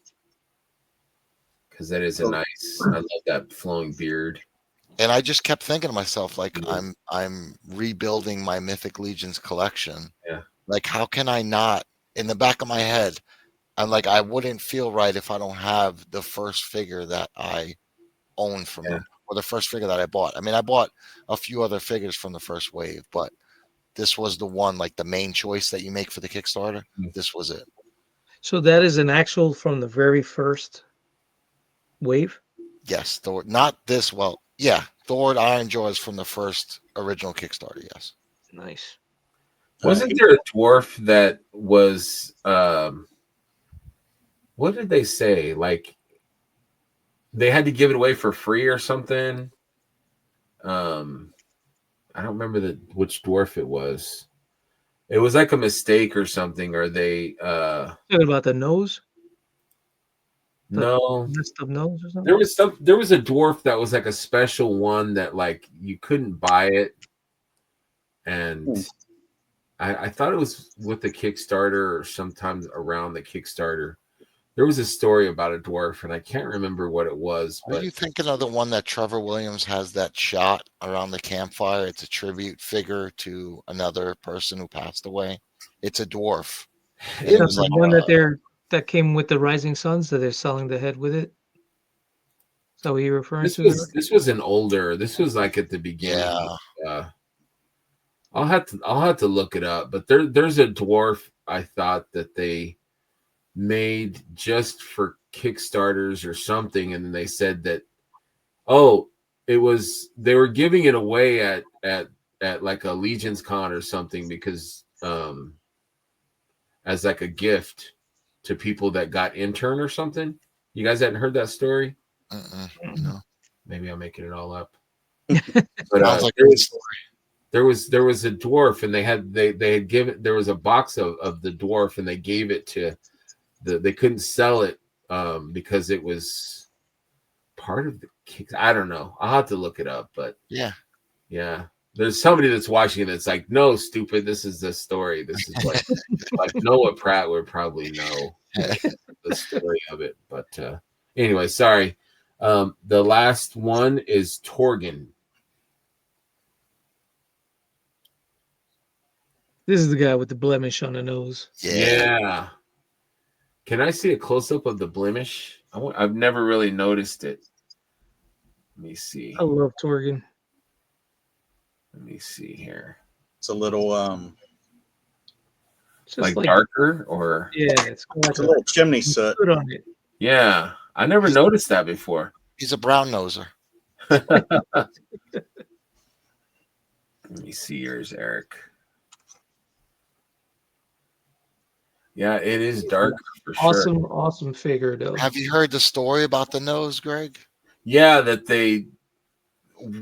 Because that is a nice. I love that flowing beard. and I just kept thinking to myself, like, Mhm. I'm rebuilding my Mythic Legions collection. Yeah. Like, how can I not? In the back of my head, I'm like, I wouldn't feel right if I don't have the first figure that I own from Yeah. them, or the first figure that I bought. I mean, I bought a few other figures from the first wave, but this was the one, like the main choice that you make for the Kickstarter. Mhm. This was it. So that is an actual from the very first wave. Yes, Thor. Not this. Well, yeah, Thor Iron Jaws from the first original Kickstarter. Yes. Nice. Wasn't there a dwarf that was? What did they say? Like they had to give it away for free or something. I don't remember which dwarf it was. It was like a mistake or something, or they Talking about the nose, the no. messed up nose or something. There was a dwarf that was like a special one that like you couldn't buy it, and I thought it was with the Kickstarter or sometimes around the Kickstarter. There was a story about a dwarf, and I can't remember what it was. Are But you thinking of the one that Trevor Williams has that shot around the campfire? It's a tribute figure to another person who passed away. It's a dwarf. it That's It's the like, one that came with the Rising Suns that they're selling the head with it. Is that what you're referring this to? was an older. This was like at the beginning. yeah, I'll have to look it up. But there's a dwarf I thought that they made just for Kickstarters or something, and then they said that they were giving it away at like a Legion's Con or something because as like a gift to people that got intern or something. You guys hadn't heard that story? no. Maybe I'm making it all up. But Sounds like a good story. there was a dwarf, and they had given there was a box of the dwarf, and they gave it to they couldn't sell it because it was part of the kick. I don't know. I'll have to look it up, but Yeah. There's somebody that's watching it that's like, no, stupid, this is the story. This is what like Noah Pratt would probably know the story of it. But anyway, sorry. The last one is Torgen. This is the guy with the blemish on the nose. Yeah. Can I see a close up of the blemish? I've never really noticed it. Let me see. I love Torgen. Let me see here. It's a little It's just Like darker or yeah, it's like a little chimney soot. foot on it. yeah. I never noticed that before. He's a brown noser. Let me see yours, Eric. Yeah, it is darker for sure. Awesome figure though. Have you heard the story about the nose, Greg? Yeah,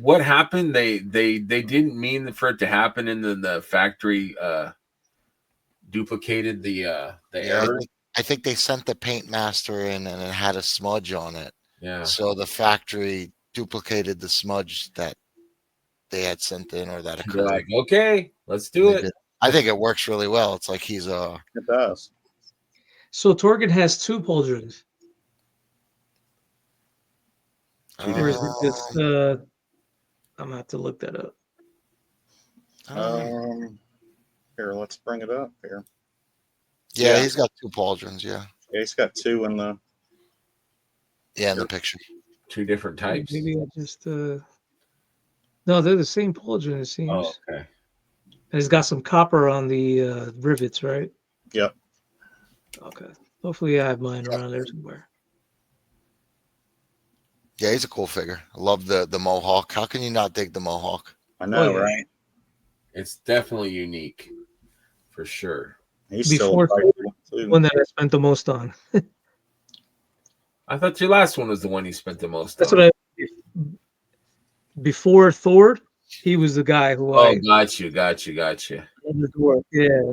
what happened? They didn't mean for it to happen, and then the factory duplicated the error. I think they sent the paint master in, and it had a smudge on it. Yeah. So the factory duplicated the smudge that they had sent in, or that They're occurred. like, okay, let's do it. I think it works really well. It's like he's It does. So Torgen has two pauldrons. Or is it just I'm gonna have to look that up. Here, let's bring it up here. Yeah, he's got two pauldrons. Yeah, he's got two in the in the picture. Two different types. Maybe I just no, they're the same pauldron, it seems. Oh, okay. And it's got some copper on the rivets, right? Yep. Okay. Hopefully I have mine around there somewhere. Yeah, he's a cool figure. I love the mohawk. How can you not dig the mohawk? I know, right? It's definitely unique, for sure. He's Before still one that I spent the most on. I thought your last one was the one you spent the most That's on. what before Thor, He was the guy who Oh, I got you. the dwarf. Yeah,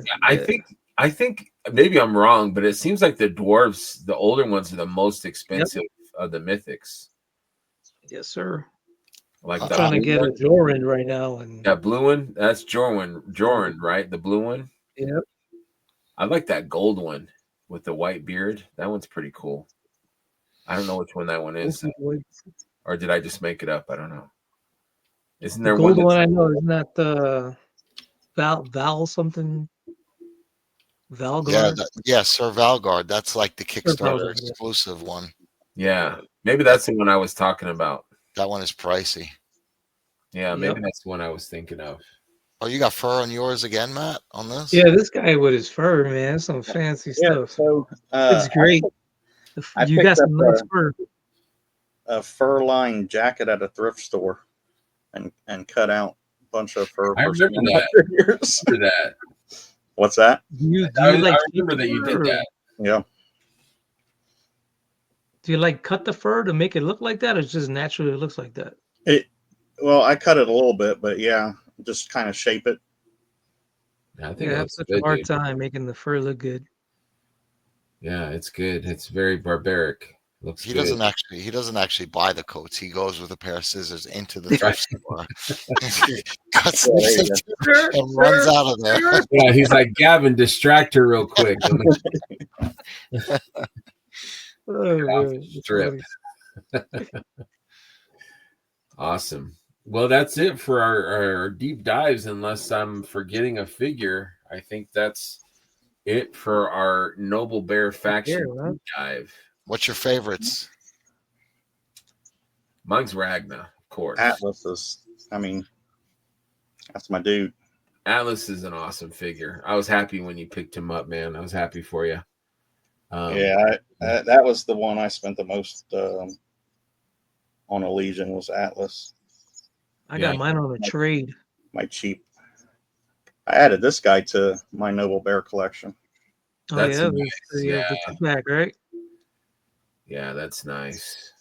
I think maybe I'm wrong, but it seems like the dwarves, the older ones, are the most expensive of the mythics. yes, sir. Like I'm the trying to blue get a one. Joran right now, and That blue one, that's Joran, right? The blue one. yeah, I like that gold one with the white beard. That one's pretty cool. I don't know which one that one is, or did I just make it up? I don't know. Isn't the there one gold one that's I know isn't that the Val something Yeah, Valgar? Sir Valgard. That's like the Sir Kickstarter Valgar, yeah. exclusive one. yeah? Maybe that's the one I was talking about. That one is pricey. Yeah, maybe Yep. that's the one I was thinking of. Oh, you got fur on yours again, Matt? On this? Yeah, this guy with his fur, man, some fancy stuff. So It's great. I You picked got up some nice fur. a fur-lined jacket at a thrift store and cut out a bunch of fur I for some remember of my that. figures. Remember that. What's that? Do you I like remember that you did that. Yeah. Do you like cut the fur to make it look like that, or it's just naturally it looks like that? Well, I cut it a little bit, but yeah, just kind of shape it. Yeah, I think Yeah, I it have looks such good, a hard dude. time making the fur look good. Yeah, it's good. It's very barbaric. Looks He good. doesn't actually buy the coats. He goes with a pair of scissors into the thrift store, cuts and runs out of there. Yeah, he's like, Gavin, distract her real quick. Oh, man, it's Strip. funny. Awesome. Well, that's it for our deep dives, unless I'm forgetting a figure. I think that's it for our Noble Bear faction deep dive. What's your favorites? Mine's Ragna, of course. Atlas is, I mean, that's my dude. Atlas is an awesome figure. I was happy when you picked him up, man. I was happy for you. That was the one I spent the most on a Legion was Atlas. I got mine on a trade. My cheap. I added this guy to my Noble Bear collection. Oh, That's yeah, nice. the two-pack, right? Yeah, that's nice.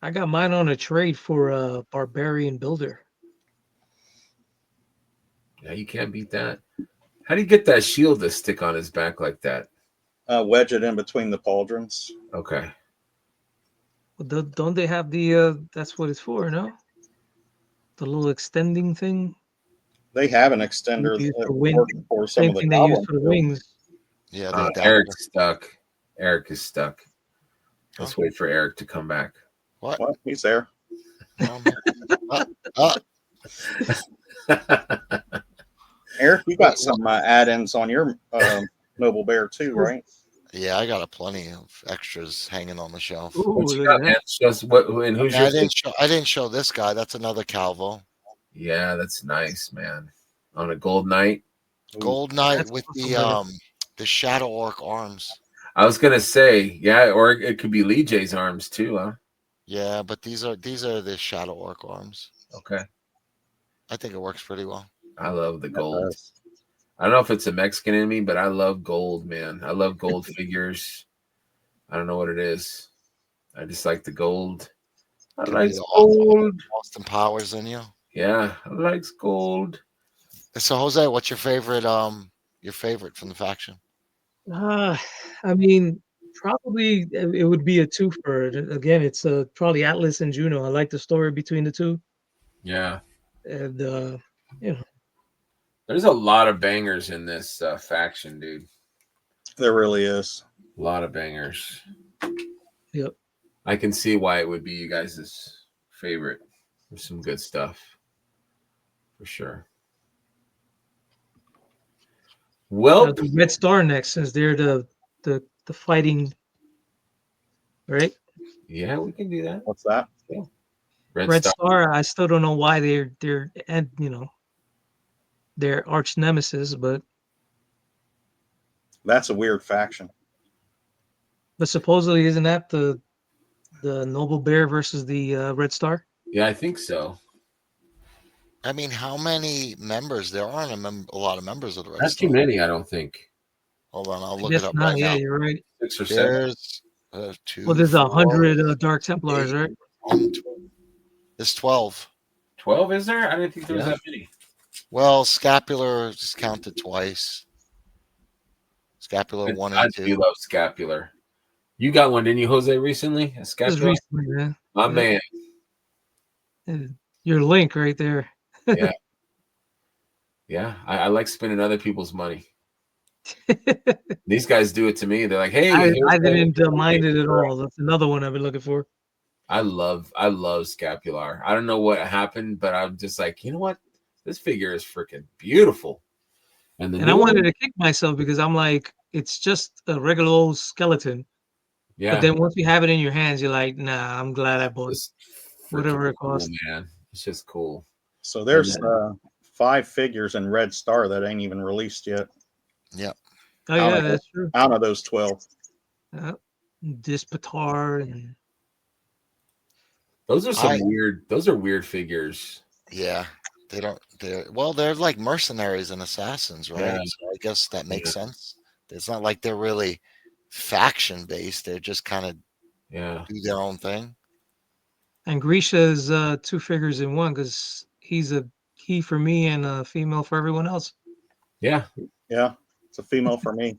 I got mine on a trade for a Barbarian Builder. Yeah, you can't beat that. How do you get that shield to stick on his back like that? Wedge it in between the pauldrons. Okay. Well, don't they have the? That's what it's for, no? The little extending thing. They have an extender for some Same of the thing they use for the wings. Yeah, Eric's stuck. Eric is stuck. Let's wait for Eric to come back. What? He's there. Eric, you got some add-ins on your Noble Bear too, right? Yeah, I got plenty of extras hanging on the shelf. Ooh, What you got, man? Who's I didn't show this guy. That's another Calvo. Yeah, that's nice, man. On a gold knight. Gold knight with the Shadow Orc arms. I was gonna say, yeah, or it could be Lee J's arms too, huh? Yeah, but these are the Shadow Orc arms. Okay. I think it works pretty well. I love the gold. I don't know if it's a Mexican in me, but I love gold, man. I love gold figures. I don't know what it is. I just like the gold. I like gold. Austin Powers in you. Yeah, I like gold. So Jose, what's your favorite? Your favorite from the faction? I mean, probably it would be a twofer. Again, it's probably Atlas and Juno. I like the story between the two. Yeah, and you know, there's a lot of bangers in this faction, dude. There really is a lot of bangers. Yep. I can see why it would be you guys' favorite. There's some good stuff for sure. Well, the Red Star next, since they're the fighting, right? Yeah, we can do that. What's that? Yeah. Red Star. I still don't know why they're and their arch nemesis, but that's a weird faction. But supposedly, isn't that the Noble Bear versus the Red Star? Yeah, I think so. I mean, how many members? There aren't a lot of members of the Red Not Star. too many, I don't think. Hold on, I'll look it up right yeah, now. you're right. 6 or 7. There's 2. Well, there's 100 Dark Templars, right? There's 12. 12, is there? I didn't think there was Yeah. that many. Well, scapular is counted twice. Scapular 1 I and 2. do love scapular. You got one, didn't you, Jose, recently? A Just scapular? recently, man. My Yeah. man. Your link right there. Yeah. Yeah. I like spending other people's money. These guys do it to me. They're like, hey, I didn't mind it at all. That's another one I've been looking for. I love scapular. I don't know what happened, but I'm just like, you know what? This figure is freaking beautiful. And I wanted to kick myself because I'm like, it's just a regular old skeleton. yeah. But then once you have it in your hands, you're like, nah, I'm glad I bought It's whatever it cool, costs. man. It's just cool. So there's 5 figures in Red Star that ain't even released yet. Yep. Oh yeah, that's true. Out of those 12. Dispatar and Those are weird figures. Yeah. They're like mercenaries and assassins, right? Yeah. So I guess that makes sense. It's not like they're really faction based. They're just kind of do their own thing. And Grisha's 2 figures in one because he's a he for me and a female for everyone else. Yeah. Yeah. It's a female for me.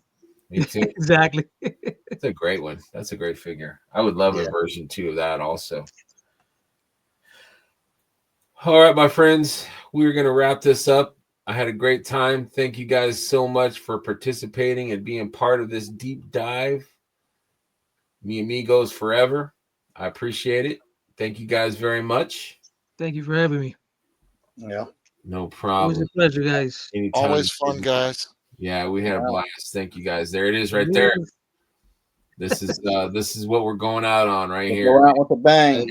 Me too. Exactly. It's a great one. That's a great figure. I would love a version 2 of that also. All right, my friends, we're going to wrap this up. I had a great time. Thank you guys so much for participating and being part of this deep dive. Mi Amigos forever. I appreciate it. Thank you guys very much. Thank you for having me. Yeah. No problem. Always a pleasure, guys. Anytime. Always fun, guys. Yeah, we had a blast. Thank you guys. There it is right there. This is what we're going out on right here. Go out with a bang.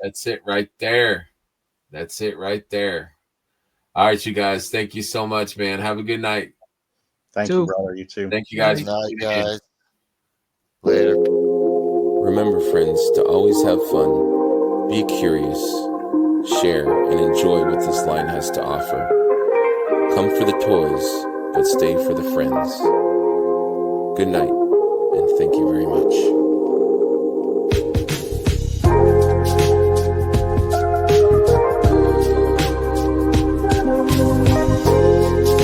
That's it right there. That's it right there. All right, you guys. Thank you so much, man. Have a good night. Thank you, brother. You too. Thank you, guys. Good night, guys. Later. Remember, friends, to always have fun, be curious, share, and enjoy what this line has to offer. Come for the toys, but stay for the friends. Good night, and thank you very much.